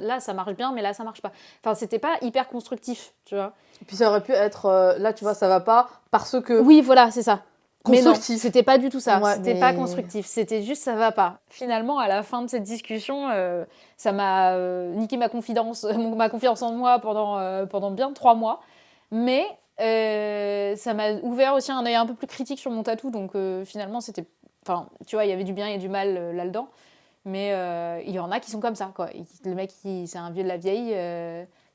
là ça marche bien, mais là ça marche pas. Enfin c'était pas hyper constructif, tu vois. Et puis ça aurait pu être là, tu vois, ça va pas parce que. Oui, voilà, c'est ça. Mais non, Constructif. c'était pas du tout ça. Ouais, c'était pas constructif. C'était juste ça va pas. Finalement, à la fin de cette discussion, ça m'a niqué ma confiance en moi pendant bien 3 mois. Mais ça m'a ouvert aussi un œil un peu plus critique sur mon tatou. Donc finalement, c'était... Enfin, tu vois, il y avait du bien et du mal là-dedans. Mais il y en a qui sont comme ça, quoi. Le mec, c'est un vieux de la vieille.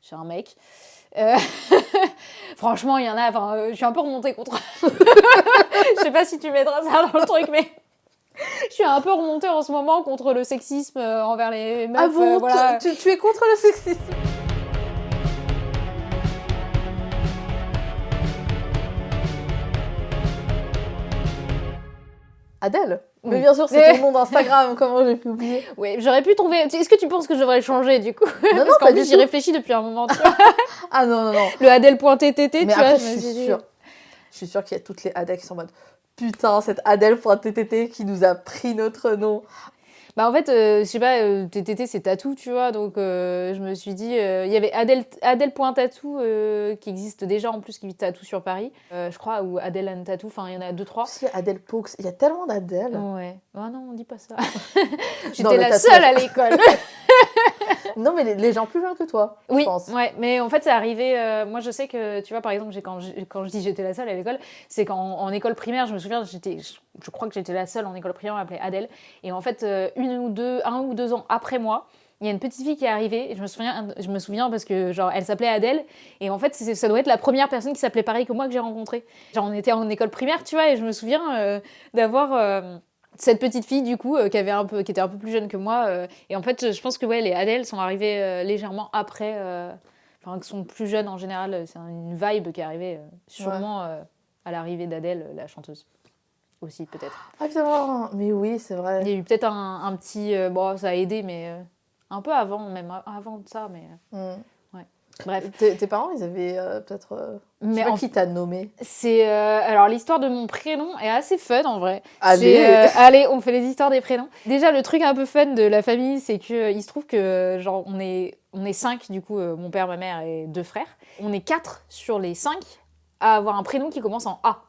C'est un mec. Franchement, il y en a, je suis un peu remontée contre... Je sais pas si tu mettras ça dans le truc, mais... Je suis un peu remontée en ce moment contre le sexisme envers les meufs. Ah bon, voilà. tu es contre le sexisme? Adèle? Oui. Mais bien sûr, c'est ton nom d'Instagram, comment j'ai pu oublier? Oui, j'aurais pu trouver... Est-ce que tu penses que je devrais le changer, du coup? Non, Parce qu'en pas plus, du j'y tout. réfléchis depuis un moment, tu vois. Ah non. Le Adèle.ttt, tu Mais vois. après, je me je suis suis dit- sûre. Je suis sûre qu'il y a toutes les Adèles qui sont en mode putain, cette Adèle.ttt qui nous a pris notre nom. Bah en fait, je sais pas, TTT c'est tatou, tu vois, donc je me suis dit, il y avait Adèle.tatou qui existe déjà en plus, qui vit tatou sur Paris, je crois, ou Adèle and Tattoo, enfin il y en a 2-3. Aussi, Adèle Pox, il y a tellement d'Adèle. Ouais, oh non, on dit pas ça. Dans J'étais le la tatouage. seule à l'école. Non, mais les gens plus jeunes que toi, Oui, je pense. ouais, mais en fait c'est arrivé, moi je sais que, tu vois, par exemple, quand je dis j'étais la seule à l'école, c'est qu'en école primaire, je me souviens, je crois que j'étais la seule en école primaire appelée Adèle, et en fait, 1 ou 2 ans après moi, il y a une petite fille qui est arrivée, et je me souviens parce que genre elle s'appelait Adèle, et en fait ça doit être la première personne qui s'appelait pareil que moi que j'ai rencontrée. Genre on était en école primaire, tu vois, et je me souviens d'avoir cette petite fille du coup qui était un peu plus jeune que moi, et en fait je pense que ouais, les Adèles sont arrivées légèrement après, enfin qui sont plus jeunes en général, c'est une vibe qui est arrivée sûrement à l'arrivée d'Adèle, la chanteuse aussi peut-être. Ah putain, mais oui, c'est vrai. Il y a eu peut-être un petit... bon, ça a aidé, mais un peu avant, même avant de ça, mais... Ouais. Bref. Tes parents, ils avaient peut-être... je sais pas qui t'a nommé. C'est... alors, l'histoire de mon prénom est assez fun, en vrai. Allez. Allez, on fait les histoires des prénoms. Déjà, le truc un peu fun de la famille, c'est qu'il se trouve que, genre, on est 5, du coup, mon père, ma mère et 2 frères. On est 4 sur les 5 à avoir un prénom qui commence en A.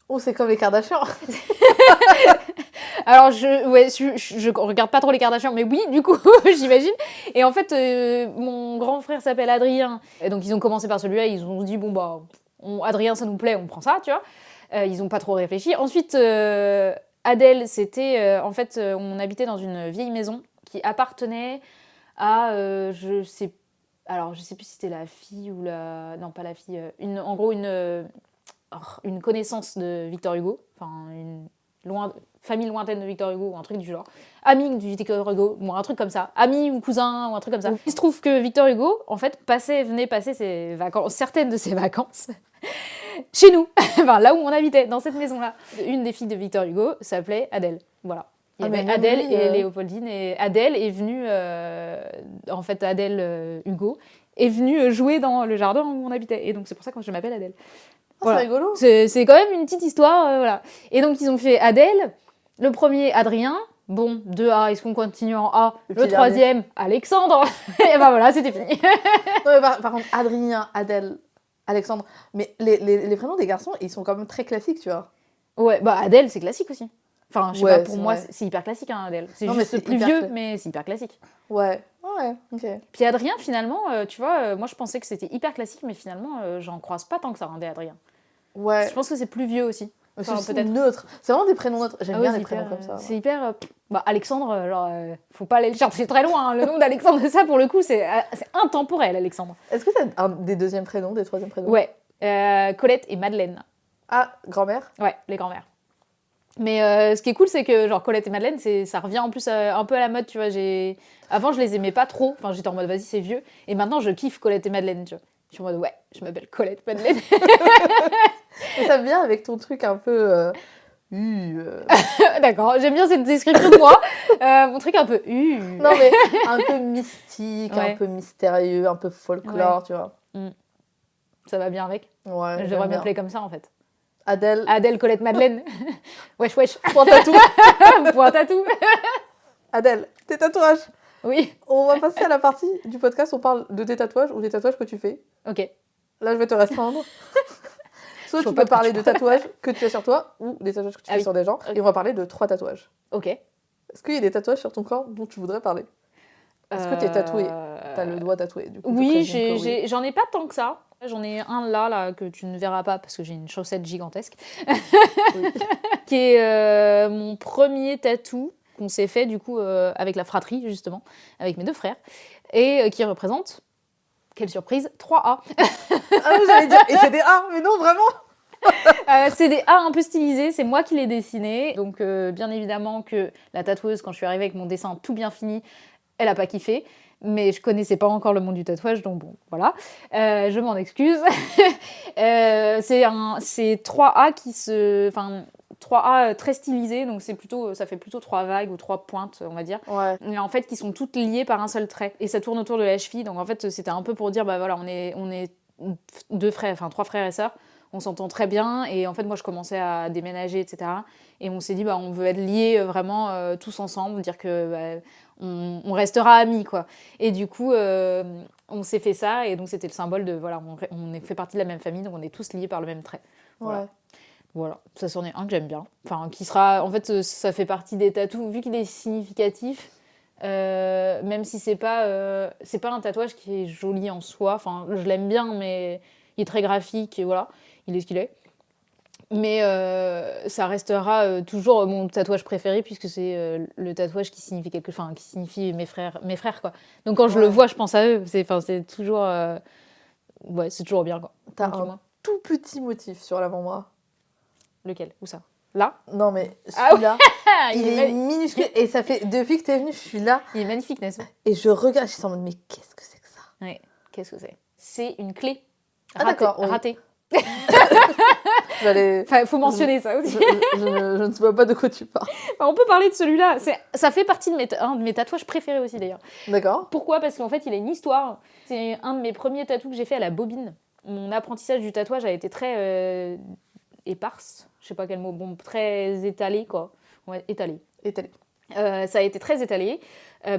Oh, c'est comme les Kardashians. Alors, je regarde pas trop les Kardashians, mais oui, du coup, j'imagine. Et en fait, mon grand frère s'appelle Adrien. Et donc, ils ont commencé par celui-là. Ils ont dit, bon, bah, Adrien, ça nous plaît, on prend ça, tu vois. Ils ont pas trop réfléchi. Ensuite, Adèle, c'était... en fait, on habitait dans une vieille maison qui appartenait à... je sais plus si c'était la fille ou la... Non, pas la fille. En gros, une connaissance de Victor Hugo. Enfin, famille lointaine de Victor Hugo ou un truc du genre. Ami de Victor Hugo, bon, un truc comme ça. Ami ou cousin ou un truc comme ça. Il se trouve que Victor Hugo, en fait, venait passer ses vacances, certaines de ses vacances, chez nous. Enfin, là où on habitait, dans cette maison-là. Une des filles de Victor Hugo s'appelait Adèle. Voilà. Il y avait Adèle et Léopoldine. Et Adèle est venue, en fait, Adèle Hugo est venue jouer dans le jardin où on habitait. Et donc, c'est pour ça que je m'appelle Adèle. Voilà. C'est rigolo. C'est quand même une petite histoire, voilà. Et donc, ils ont fait Adèle, le premier, Adrien, bon, 2A, est-ce qu'on continue en A? Le troisième, Alexandre. Et ben voilà, c'était fini. Non, mais par contre, Adrien, Adèle, Alexandre, mais les prénoms des garçons, ils sont quand même très classiques, tu vois. Ouais, bah Adèle, c'est classique aussi. Enfin, je sais pas, pour moi, vrai. c'est hyper classique, hein, Adèle. C'est Non, juste plus vieux, mais c'est hyper classique. Ouais, ok. Puis Adrien, finalement, tu vois, moi, je pensais que c'était hyper classique, mais finalement, j'en croise pas tant que ça, hein, des Adrien. Ouais. Je pense que c'est plus vieux aussi. Enfin, c'est peut-être neutre. C'est vraiment des prénoms neutres. J'aime bien les prénoms hyper, comme ça. C'est hyper... bah, Alexandre, genre, faut pas aller le chercher très loin. Hein. Le nom d'Alexandre, ça, pour le coup, c'est intemporel, Alexandre. Est-ce que t'as des deuxièmes prénoms, des troisièmes prénoms? Ouais. Colette et Madeleine. Ah, grand-mère? Ouais, les grands-mères. Mais ce qui est cool, c'est que genre Colette et Madeleine, ça revient en plus un peu à la mode, tu vois. Avant, je les aimais pas trop. Enfin, j'étais en mode, vas-y, c'est vieux. Et maintenant, je kiffe Colette et Madeleine, tu vois. Je suis en mode, ouais, je m'appelle Colette Madeleine. Et ça vient avec ton truc un peu... D'accord, j'aime bien cette description de moi. Mon truc un peu... Non, mais un peu mystique, un peu mystérieux, un peu folklore, tu vois. Ça va bien avec. Ouais, je devrais m'appeler comme ça, en fait. Adèle, Colette, Madeleine. Wesh. Point tatou. Point tatou. Adèle, tes tatouages. Oui. On va passer à la partie du podcast où on parle de tes tatouages ou des tatouages que tu fais. Ok. Là, je vais te restreindre. Soit tu peux parler de tatouages que tu as sur toi ou des tatouages que tu fais sur des gens. Et on va parler de 3 tatouages. Ok. Est-ce qu'il y a des tatouages sur ton corps dont tu voudrais parler? Est-ce que tu es tatouée? T'as le doigt tatoué, du coup. Oui, j'en ai pas tant que ça. J'en ai un là que tu ne verras pas parce que j'ai une chaussette gigantesque. Qui est mon premier tatou qu'on s'est fait du coup avec la fratrie justement, avec mes 2 frères, et qui représente quelle surprise, 3A. Ah oui, j'allais dire, et c'est des A, mais non, vraiment. C'est des A un peu stylisés, c'est moi qui les dessinés. Donc bien évidemment que la tatoueuse, quand je suis arrivée avec mon dessin tout bien fini, elle a pas kiffé. Mais je connaissais pas encore le monde du tatouage, donc bon, voilà. Je m'en excuse. C'est 3A qui se... Enfin, 3A très stylisés, donc ça fait plutôt 3 vagues ou 3 pointes, on va dire. Ouais. Mais en fait, qui sont toutes liées par un seul trait. Et ça tourne autour de la cheville. Donc en fait, c'était un peu pour dire, bah voilà, on est 3 frères et sœurs. On s'entend très bien. Et en fait, moi, je commençais à déménager, etc. Et on s'est dit, bah, on veut être liés vraiment tous ensemble, dire que on restera amis, quoi. Et du coup, on s'est fait ça. Et donc, c'était le symbole de, voilà, on fait partie de la même famille, donc on est tous liés par le même trait. Voilà. Ouais. Voilà, ça c'en est un que j'aime bien. Enfin, qui sera... En fait, ça fait partie des tatous. Vu qu'il est significatif, même si c'est pas un tatouage qui est joli en soi. Enfin, je l'aime bien, mais il est très graphique et voilà, il est ce qu'il est. Mais ça restera toujours mon tatouage préféré puisque c'est le tatouage qui signifie qui signifie mes frères quoi. Donc quand je le vois, je pense à eux. C'est toujours, ouais, c'est toujours bien quoi. T'as Donc, un moi, tout petit motif sur l'avant-bras. lequel? Où ça? Là? Non, mais Ah celui-là, Ah, il est minuscule. Et ça fait, depuis que t'es venue, je suis là. Il est magnifique, n'est-ce pas? Et je regarde, je suis en mode, mais qu'est-ce que c'est que ça? Ouais. Qu'est-ce que c'est? C'est une clé. Ah, d'accord, oui. Ratée. J'allais... Enfin, faut mentionner ça aussi. Je ne vois pas de quoi tu parles. On peut parler de celui-là. Ça fait partie de un de mes tatouages préférés aussi d'ailleurs. D'accord. Pourquoi? Parce qu'en fait, il a une histoire. C'est un de mes premiers tatous que j'ai fait à la bobine. Mon apprentissage du tatouage a été très éparse. Je sais pas quel mot. Bon, très étalé quoi. Ouais, étalé. Étalé. Ça a été très étalé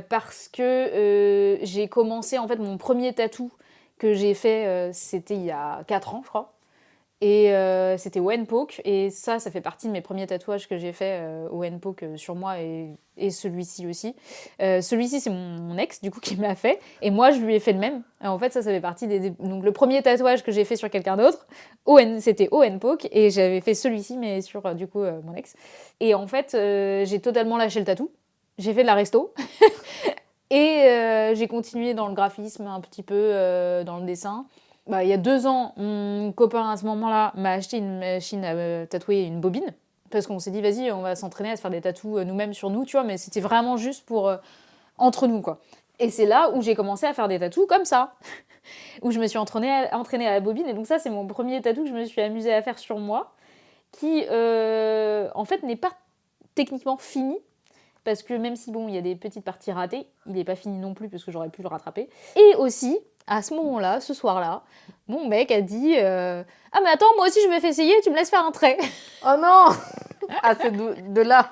parce que j'ai commencé en fait mon premier tatou que j'ai fait, c'était il y a 4 ans je crois. Et c'était au N-Poke. Et ça fait partie de mes premiers tatouages que j'ai fait au N-Poke sur moi et celui-ci aussi. Celui-ci, c'est mon ex, du coup, qui me l'a fait. Et moi, je lui ai fait le même. Et en fait, ça fait partie Donc, le premier tatouage que j'ai fait sur quelqu'un d'autre, c'était au N-Poke. Et j'avais fait celui-ci, mais sur, du coup, mon ex. Et en fait, j'ai totalement lâché le tatou. J'ai fait de la resto. Et j'ai continué dans le graphisme, un petit peu dans le dessin. Bah, il y a 2 ans, mon copain à ce moment-là m'a acheté une machine à tatouer, une bobine. Parce qu'on s'est dit, vas-y, on va s'entraîner à se faire des tatous nous-mêmes sur nous, tu vois. Mais c'était vraiment juste pour entre nous, quoi. Et c'est là où j'ai commencé à faire des tatous comme ça. Où je me suis entraînée à la bobine. Et donc ça, c'est mon premier tatou que je me suis amusée à faire sur moi. Qui, en fait, n'est pas techniquement fini. Parce que même si, bon, il y a des petites parties ratées, il n'est pas fini non plus, parce que j'aurais pu le rattraper. Et aussi, à ce moment-là, ce soir-là, mon mec a dit ah mais attends, moi aussi je vais essayer, tu me laisses faire un trait. Oh non. Ah, c'est de là.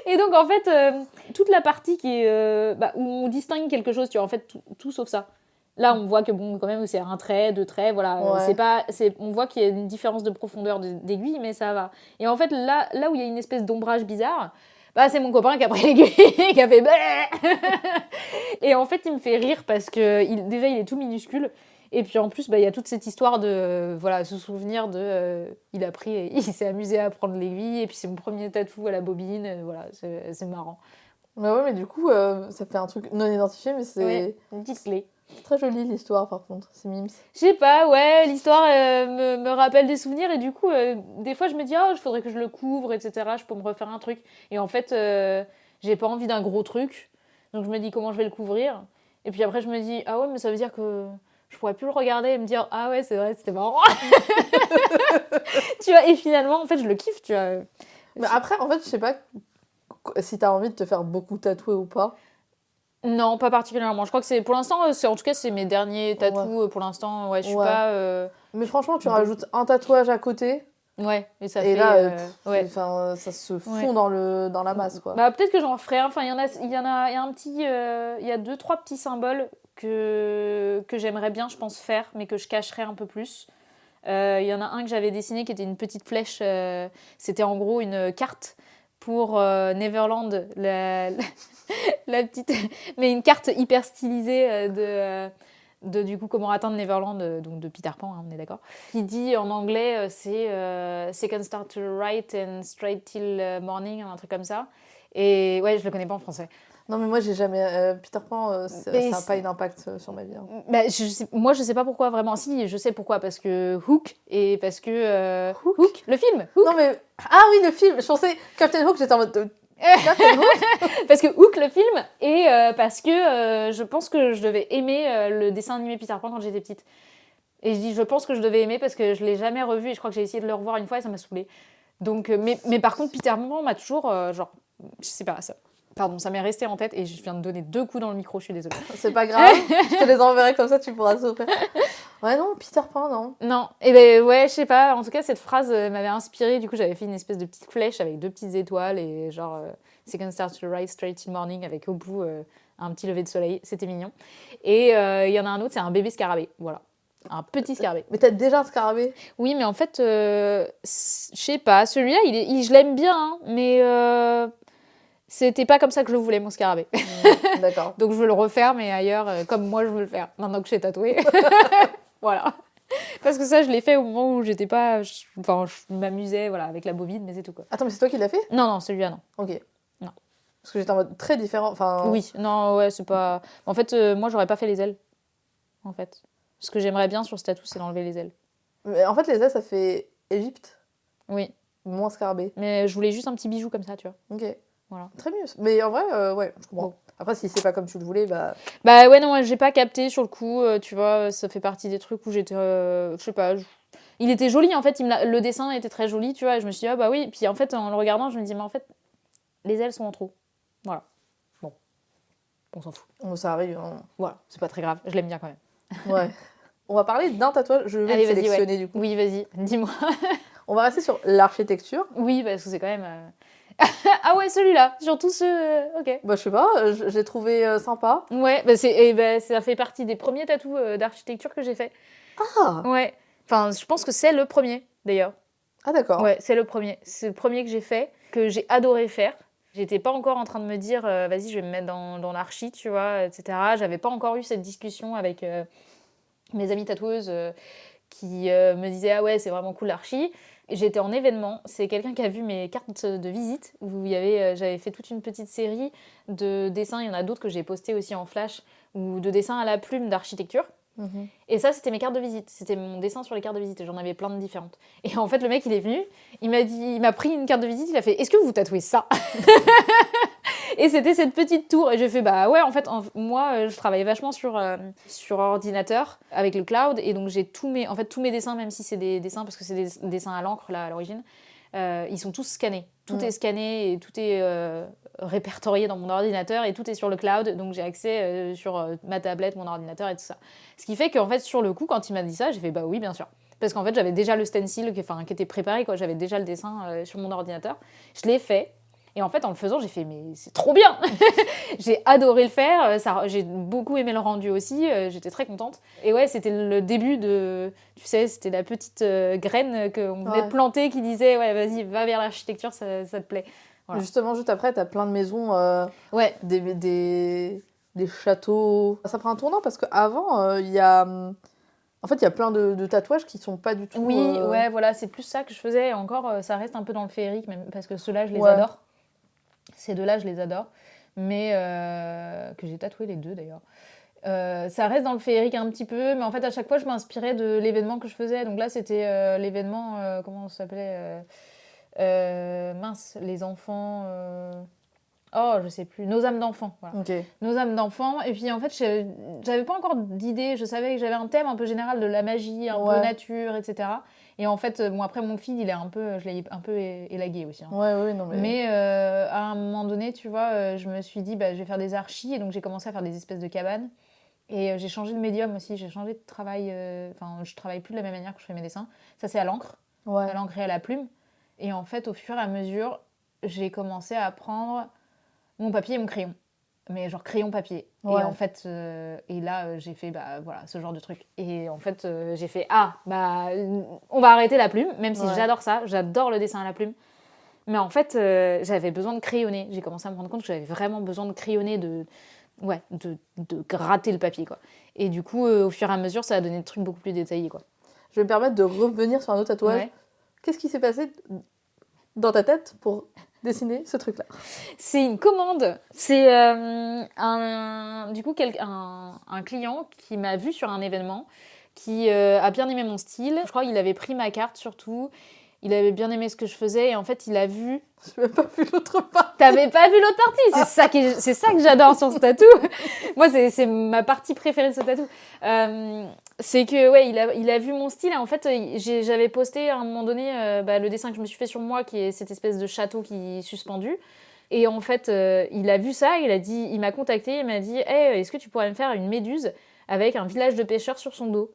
Et donc en fait, toute la partie qui est, où on distingue quelque chose, tu vois, en fait, tout sauf ça. Là, on voit que bon, quand même, c'est un trait, 2 traits, voilà. Ouais. On voit qu'il y a une différence de profondeur d'aiguille, mais ça va. Et en fait, là où il y a une espèce d'ombrage bizarre, bah, c'est mon copain qui a pris l'aiguille, qui a fait et en fait, il me fait rire parce que déjà, il est tout minuscule. Et puis en plus, il y a toute cette histoire de se souvenir de. Il s'est amusé à prendre l'aiguille, et puis c'est mon premier tatou à la bobine, voilà, c'est marrant. Bah ouais, mais du coup, ça fait un truc non identifié, mais c'est Ouais, une petite clé. très joli l'histoire par contre, c'est mimes. Je sais pas, ouais, l'histoire me rappelle des souvenirs, et du coup, des fois je me dis, il faudrait que je le couvre, etc. Je peux me refaire un truc. Et en fait, j'ai pas envie d'un gros truc, donc je me dis comment je vais le couvrir. Et puis après, je me dis, ah ouais, mais ça veut dire que je pourrais plus le regarder et me dire, ah ouais, c'est vrai, c'était marrant. Tu vois, et finalement, en fait, je le kiffe, tu vois. Mais après, en fait, je sais pas si t'as envie de te faire beaucoup tatouer ou pas. Non, pas particulièrement. Je crois que pour l'instant, en tout cas, c'est mes derniers tatous. Ouais. Pour l'instant, ouais, je suis Ouais. pas. Mais franchement, tu rajoutes un tatouage à côté, Ouais, et ça et fait. là, ouais. ça se fond Ouais. dans la masse, quoi. Bah, peut-être que j'en ferai un. Enfin, il y a un petit. Il y a 2-3 petits symboles que j'aimerais bien, je pense, faire, mais que je cacherai un peu plus. Il y en a un que j'avais dessiné qui était une petite flèche. C'était en gros une carte pour Neverland, la petite, mais une carte hyper stylisée de du coup comment atteindre Neverland, donc de Peter Pan, hein, on est d'accord. Qui dit en anglais c'est Second start to the right and straight till morning, un truc comme ça. Et ouais, je le connais pas en français. Non, mais moi, j'ai jamais. Peter Pan, ça Mais n'a pas eu d'impact sur ma vie. Hein. Bah, moi, je sais pas pourquoi vraiment. Si, je sais pourquoi. Parce que Hook et parce que. Hook Hook, le film. Hook. Non, mais. Ah oui, le film. Je pensais Captain Hook, j'étais en mode. Captain Hook Parce que Hook, le film, et parce que je pense que je devais aimer le dessin animé Peter Pan quand j'étais petite. Et je dis, je pense que je devais aimer parce que je l'ai jamais revu et je crois que j'ai essayé de le revoir une fois et ça m'a saoulée. Donc, mais par contre, Peter Pan m'a toujours, genre, je sais pas, ça. Pardon, ça m'est resté en tête et je viens de donner 2 coups dans le micro, je suis désolée. C'est pas grave, je te les enverrai comme ça, tu pourras souffrir. Ouais, non, Peter Pan, non. Non, et ben ouais, je sais pas, en tout cas, cette phrase m'avait inspirée, du coup, j'avais fait une espèce de petite flèche avec 2 petites étoiles et genre, Second star to rise straight in morning avec au bout un petit lever de soleil, c'était mignon. Et il y en a un autre, c'est un bébé scarabée, voilà. Un petit scarabée. Mais t'as déjà un scarabée? Oui, mais en fait, je sais pas, celui-là, je l'aime bien, hein, mais c'était pas comme ça que je le voulais, mon scarabée. D'accord. Donc je veux le refaire, mais ailleurs, comme moi je veux le faire, maintenant que j'ai tatoué. Voilà. Parce que ça, je l'ai fait au moment où j'étais pas... Enfin, je m'amusais voilà, avec la bobine, mais c'est tout, quoi. Attends, mais c'est toi qui l'as fait? Non, non, celui-là, non. Ok. Non. Parce que j'étais en mode très différent. Enfin... Oui, non, ouais, c'est pas... En fait, moi, j'aurais pas fait les ailes, en fait. Ce que j'aimerais bien sur ce tatou, c'est d'enlever les ailes. Mais en fait, les ailes, ça fait Égypte, Oui, moins scarabée. mais je voulais juste un petit bijou comme ça, tu vois. Ok. Voilà. Très mieux. Mais en vrai, ouais, je comprends. Bon. Après, si c'est pas comme tu le voulais, bah... Bah ouais, non, j'ai pas capté sur le coup, tu vois, ça fait partie des trucs où j'étais... je sais pas... Il était joli, en fait, le dessin était très joli, tu vois, et je me suis dit, ah bah oui. Puis en fait, en le regardant, je me dis, mais en fait, les ailes sont en trop. Voilà. Bon. On s'en fout. Bon, ça arrive. Hein. Voilà, c'est pas très grave, je l'aime bien quand même. Ouais. On va parler d'un tatouage. Je vais Allez, le vas-y, sélectionner ouais. du coup. Oui, vas-y, dis-moi. On va rester sur l'architecture. Oui, parce que c'est quand même... ah ouais, celui-là, surtout ce... Ok. Bah, je sais pas, je l'ai trouvé sympa. Ouais, bah ça fait partie des premiers tatous d'architecture que j'ai fait. Ah Ouais. Enfin, je pense que c'est le premier, d'ailleurs. Ah, d'accord. Ouais, c'est le premier. C'est le premier que j'ai fait, que j'ai adoré faire. J'étais pas encore en train de me dire, vas-y, je vais me mettre dans l'archi, tu vois, etc. J'avais pas encore eu cette discussion avec mes amies tatoueuses qui me disaient, ah ouais, c'est vraiment cool l'archi. J'étais en événement, c'est quelqu'un qui a vu mes cartes de visite, où il y avait, j'avais fait toute une petite série de dessins, il y en a d'autres que j'ai postés aussi en flash, ou de dessins à la plume d'architecture. Mhm. Et ça, c'était mes cartes de visite. C'était mon dessin sur les cartes de visite. Et j'en avais plein de différentes. Et en fait, le mec, il est venu. Il m'a pris une carte de visite. Il a fait, est-ce que vous tatouez ça? Et c'était cette petite tour. Et j'ai fait, bah ouais, en fait, moi, je travaille vachement sur ordinateur avec le cloud. Et donc, j'ai tous mes dessins, même si c'est des dessins, parce que c'est des dessins à l'encre, là, à l'origine, ils sont tous scannés. Tout est scanné et tout est répertorié dans mon ordinateur et tout est sur le cloud. Donc, j'ai accès sur ma tablette, mon ordinateur et tout ça. Ce qui fait qu'en fait, sur le coup, quand il m'a dit ça, j'ai fait, bah oui, bien sûr. Parce qu'en fait, j'avais déjà le stencil qui était préparé, quoi. J'avais déjà le dessin sur mon ordinateur. Je l'ai fait. Et en fait, en le faisant, j'ai fait, mais c'est trop bien. J'ai adoré le faire. J'ai beaucoup aimé le rendu aussi. J'étais très contente. Et ouais, c'était le début de... Tu sais, c'était la petite graine qu'on venait de planter qui disait, ouais, vas-y, va vers l'architecture, ça te plaît. Voilà. Justement, juste après, t'as plein de maisons, ouais. des châteaux. Ça prend un tournant parce qu'avant, il y a... En fait, il y a plein de tatouages qui sont pas du tout... Oui, ouais, voilà, c'est plus ça que je faisais. Encore, ça reste un peu dans le féerique, même, parce que ceux-là, je les Ouais. adore. Ces deux-là, je les adore. Mais que j'ai tatoué les deux, d'ailleurs. Ça reste dans le féerique un petit peu, mais en fait, à chaque fois, je m'inspirais de l'événement que je faisais. Donc là, c'était l'événement... comment ça s'appelait mince, les enfants... Oh, je sais plus. Nos âmes d'enfants. Voilà. Okay. Nos âmes d'enfants. Et puis, en fait, j'avais pas encore d'idée. Je savais que j'avais un thème un peu général de la magie, un peu nature, etc. Et en fait, bon, après, mon feed, je l'ai un peu élagué aussi. Hein. Ouais, non, mais à un moment donné, tu vois, je me suis dit, bah, je vais faire des archis. Et donc, j'ai commencé à faire des espèces de cabanes. Et j'ai changé de médium aussi. J'ai changé de travail. Enfin, je travaille plus de la même manière que je fais mes dessins. Ça, c'est à l'encre. À l'encre et à la plume. Et en fait, au fur et à mesure, j'ai commencé à prendre... mon papier et mon crayon. Mais genre crayon papier. Ouais. Et en fait, et là, j'ai fait, bah voilà, ce genre de truc. Et en fait, j'ai fait, bah, on va arrêter la plume, même si j'adore ça, j'adore le dessin à la plume. Mais en fait, j'avais besoin de crayonner. J'ai commencé à me rendre compte que j'avais vraiment besoin de crayonner, de gratter le papier, quoi. Et du coup, au fur et à mesure, ça a donné des trucs beaucoup plus détaillés, quoi. Je vais me permettre de revenir sur un autre tatouage. Ouais. Qu'est-ce qui s'est passé dans ta tête pour dessiner ce truc-là? C'est une commande. C'est du coup un client qui m'a vu sur un événement, qui a bien aimé mon style. Je crois qu'il avait pris ma carte surtout. Il avait bien aimé ce que je faisais et en fait il a vu. Je n'ai pas vu l'autre partie. T'avais pas vu l'autre partie? C'est ça que j'adore sur ce tatou. Moi c'est ma partie préférée de ce tatou. C'est que ouais il a vu mon style et en fait j'avais posté à un moment donné le dessin que je me suis fait sur moi qui est cette espèce de château qui est suspendu. Et en fait, il a vu ça, il m'a contacté, il m'a dit hey, est-ce que tu pourrais me faire une méduse avec un village de pêcheurs sur son dos?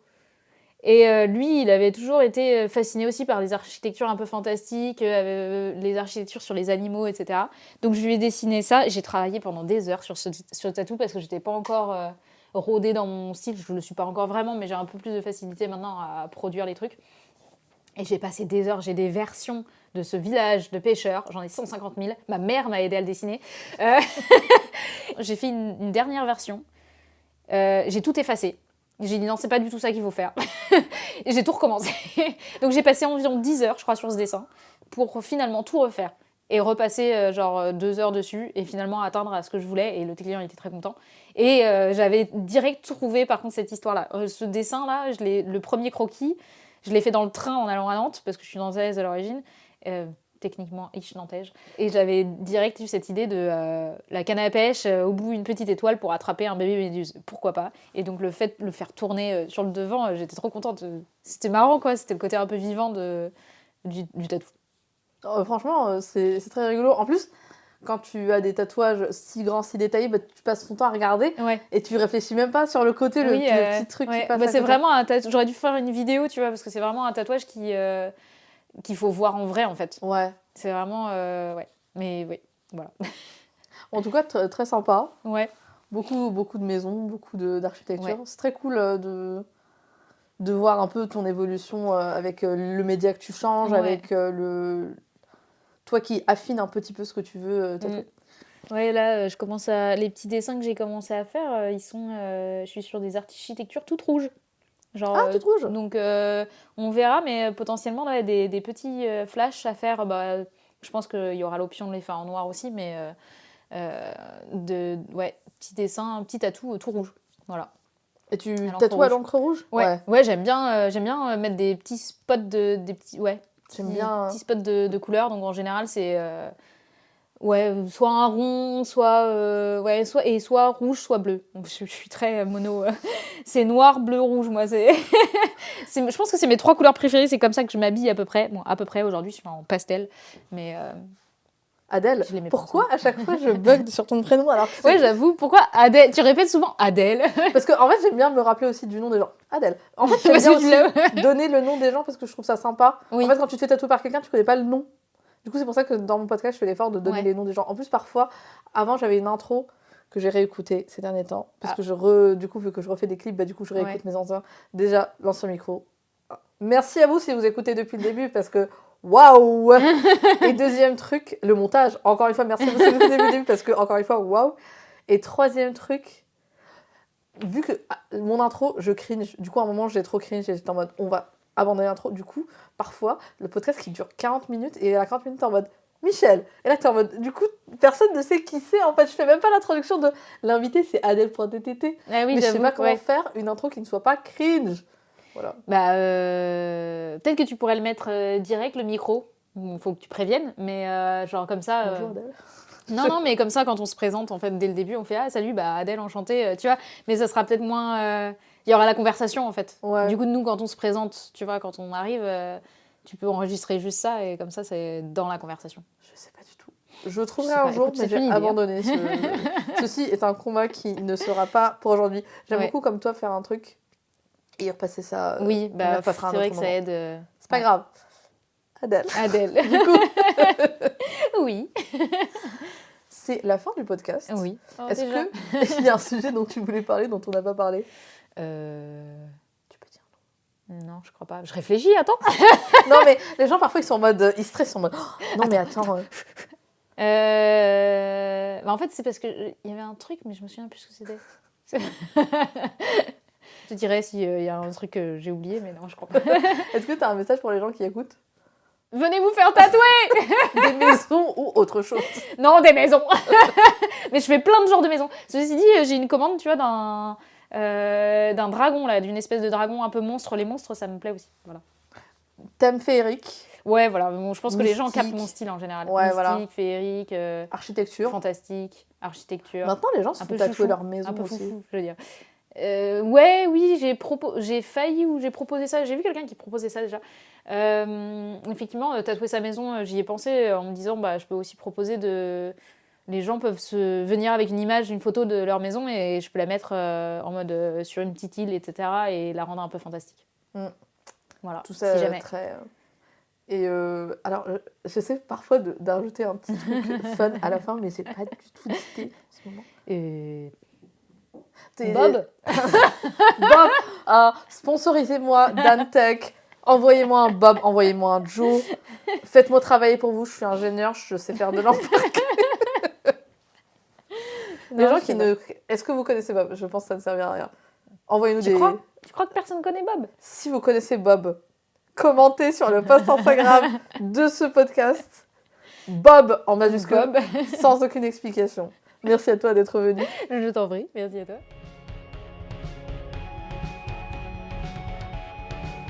Et lui, il avait toujours été fasciné aussi par les architectures un peu fantastiques, les architectures sur les animaux, etc. Donc je lui ai dessiné ça. J'ai travaillé pendant des heures sur ce tatou parce que j'étais pas encore rodée dans mon style. Je le suis pas encore vraiment, mais j'ai un peu plus de facilité maintenant à produire les trucs. Et j'ai passé des heures, j'ai des versions de ce village de pêcheurs, j'en ai 150 000. Ma mère m'a aidé à le dessiner. J'ai fait une dernière version. J'ai tout effacé. J'ai dit non, c'est pas du tout ça qu'il faut faire. Et j'ai tout recommencé. Donc j'ai passé environ 10 heures, je crois, sur ce dessin pour finalement tout refaire. Et repasser 2 heures dessus et finalement atteindre à ce que je voulais. Et le client était très content. Et j'avais direct trouvé par contre cette histoire-là. Ce dessin-là, le premier croquis, je l'ai fait dans le train en allant à Nantes parce que je suis nantaise à l'origine. Techniquement nantaise. Et j'avais direct eu cette idée de la canne à pêche, au bout une petite étoile pour attraper un bébé méduse. Pourquoi pas? Et donc le fait de le faire tourner sur le devant, j'étais trop contente. C'était marrant quoi, c'était le côté un peu vivant du tatou. Franchement, c'est très rigolo. En plus, quand tu as des tatouages si grands, si détaillés, tu passes ton temps à regarder et tu réfléchis même pas sur le côté, le petit truc qui passe. C'est vraiment un tatouage. J'aurais dû faire une vidéo, tu vois, parce que c'est vraiment un tatouage qu'il faut voir en vrai en fait. Ouais. C'est vraiment mais oui, voilà. En tout cas très sympa. Ouais. Beaucoup de maisons, beaucoup d'architecture. Ouais. C'est très cool de voir un peu ton évolution avec le média que tu changes, avec toi qui affines un petit peu ce que tu veux tatouer. Ouais, là je commence les petits dessins que j'ai commencé à faire, ils sont je suis sur des architectures toutes rouges. Genre, toute rouge. Donc on verra, mais potentiellement là, des petits flashs à faire. Je pense qu'il y aura l'option de les faire en noir aussi, mais petit dessin, petit tatou tout rouge. Voilà. Et tu tatoues à l'encre rouge? Ouais, j'aime bien mettre des petits spots petits spots de couleurs. Donc en général, c'est soit un rond, soit rouge, soit bleu. Donc, je suis très mono. C'est noir, bleu, rouge, moi. Je pense que c'est mes 3 couleurs préférées. C'est comme ça que je m'habille à peu près. Bon, à peu près aujourd'hui, je suis en pastel, mais. Adèle, pourquoi à chaque fois je bug sur ton prénom alors que ouais, j'avoue, pourquoi Adèle? Tu répètes souvent Adèle. Parce que en fait, j'aime bien me rappeler aussi du nom des gens. Adèle. En fait, j'aime bien aussi donner le nom des gens parce que je trouve ça sympa. Oui. En fait, quand tu te fais tatouer par quelqu'un, tu connais pas le nom. Du coup, c'est pour ça que dans mon podcast, je fais l'effort de donner les noms des gens. En plus, parfois, avant, j'avais une intro que j'ai réécoutée ces derniers temps. Parce que du coup, vu que je refais des clips, du coup, je réécoute mes anciens. Déjà, l'ancien micro. Merci à vous si vous écoutez depuis le début parce que waouh. Et deuxième truc, le montage. Encore une fois, merci à vous si vous écoutez depuis le début parce que, encore une fois, waouh. Et troisième truc, vu que mon intro, je cringe. Du coup, à un moment, j'ai trop cringe. J'étais en mode, on va abandonner l'intro. Du coup, parfois, le podcast qui dure 40 minutes et à 40 minutes, t'es en mode Michel. Et là, t'es en mode, du coup, personne ne sait qui c'est. En fait, je fais même pas l'introduction de l'invité, c'est Adèle.ttt. Ah oui, mais je sais pas comment faire une intro qui ne soit pas cringe. Voilà. Peut-être que tu pourrais le mettre direct, le micro. Il faut que tu préviennes, mais genre comme ça. Bonjour Adèle. Non, mais comme ça, quand on se présente, en fait, dès le début, on fait ah salut, Adèle, enchantée, tu vois. Mais ça sera peut-être moins. Il y aura la conversation, en fait. Ouais. Du coup, nous, quand on se présente, tu vois, quand on arrive, tu peux enregistrer juste ça et comme ça, c'est dans la conversation. Je sais pas du tout. Je trouverai un jour, mais j'ai abandonné. Ceci est un combat qui ne sera pas pour aujourd'hui. J'aime beaucoup, comme toi, faire un truc et repasser ça. Oui, c'est vrai que ça aide. C'est pas grave. Adèle. Du coup. Oui. C'est la fin du podcast. Oui. Est-ce qu'il y a un sujet dont tu voulais parler, dont on n'a pas parlé? Tu peux dire non. Non, je crois pas. Je réfléchis, attends. Non, mais les gens, parfois, ils sont en mode... Ils stressent en mode... Oh, non, mais attends... en fait, c'est parce qu'il y avait un truc, mais je me souviens plus ce que c'était. Je te dirais s'il y a un truc que j'ai oublié, mais non, je crois pas. Est-ce que tu as un message pour les gens qui écoutent? Venez vous faire tatouer. Des maisons ou autre chose. Non, des maisons. Mais je fais plein de genres de maisons. Ceci dit, j'ai une commande, tu vois, d'un dragon, là, d'une espèce de dragon un peu monstre. Les monstres, ça me plaît aussi. Voilà. Thème féerique. Ouais, voilà. Bon, je pense que les gens Mystique. captent mon style en général. Ouais, Mystique, voilà. féerique, Architecture. fantastique, architecture. Maintenant, les gens se un font peu tatouer chouchou, leur maison un peu aussi. foufou, je veux dire. Oui, j'ai failli ou j'ai proposé ça. J'ai vu quelqu'un qui proposait ça déjà. Effectivement, tatouer sa maison, j'y ai pensé en me disant, je peux aussi proposer de... Les gens peuvent venir avec une image, une photo de leur maison et je peux la mettre en mode sur une petite île, etc. et la rendre un peu fantastique. Voilà, Tout ça si jamais. très... Et alors, j'essaie parfois d'ajouter un petit truc fun à la fin, mais j'ai pas du tout d'idée en ce moment. Bob Bob, sponsorisez-moi, Dantec. Envoyez-moi un Bob, envoyez-moi un Joe. Faites-moi travailler pour vous, je suis ingénieur, je sais faire de l'embarquer. Les gens qui ne... Est-ce que vous connaissez Bob? Je pense que ça ne servira à rien. Envoyez-nous Tu crois que personne connaît Bob? Si vous connaissez Bob, commentez sur le post Instagram de ce podcast. Bob en majuscule, Bob. sans aucune explication. Merci à toi d'être venu. Je t'en prie, merci à toi.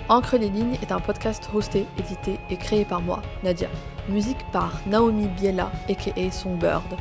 Encre les lignes est un podcast hosté, édité et créé par moi, Nadia. Musique par Naomi Biela, aka Songbird.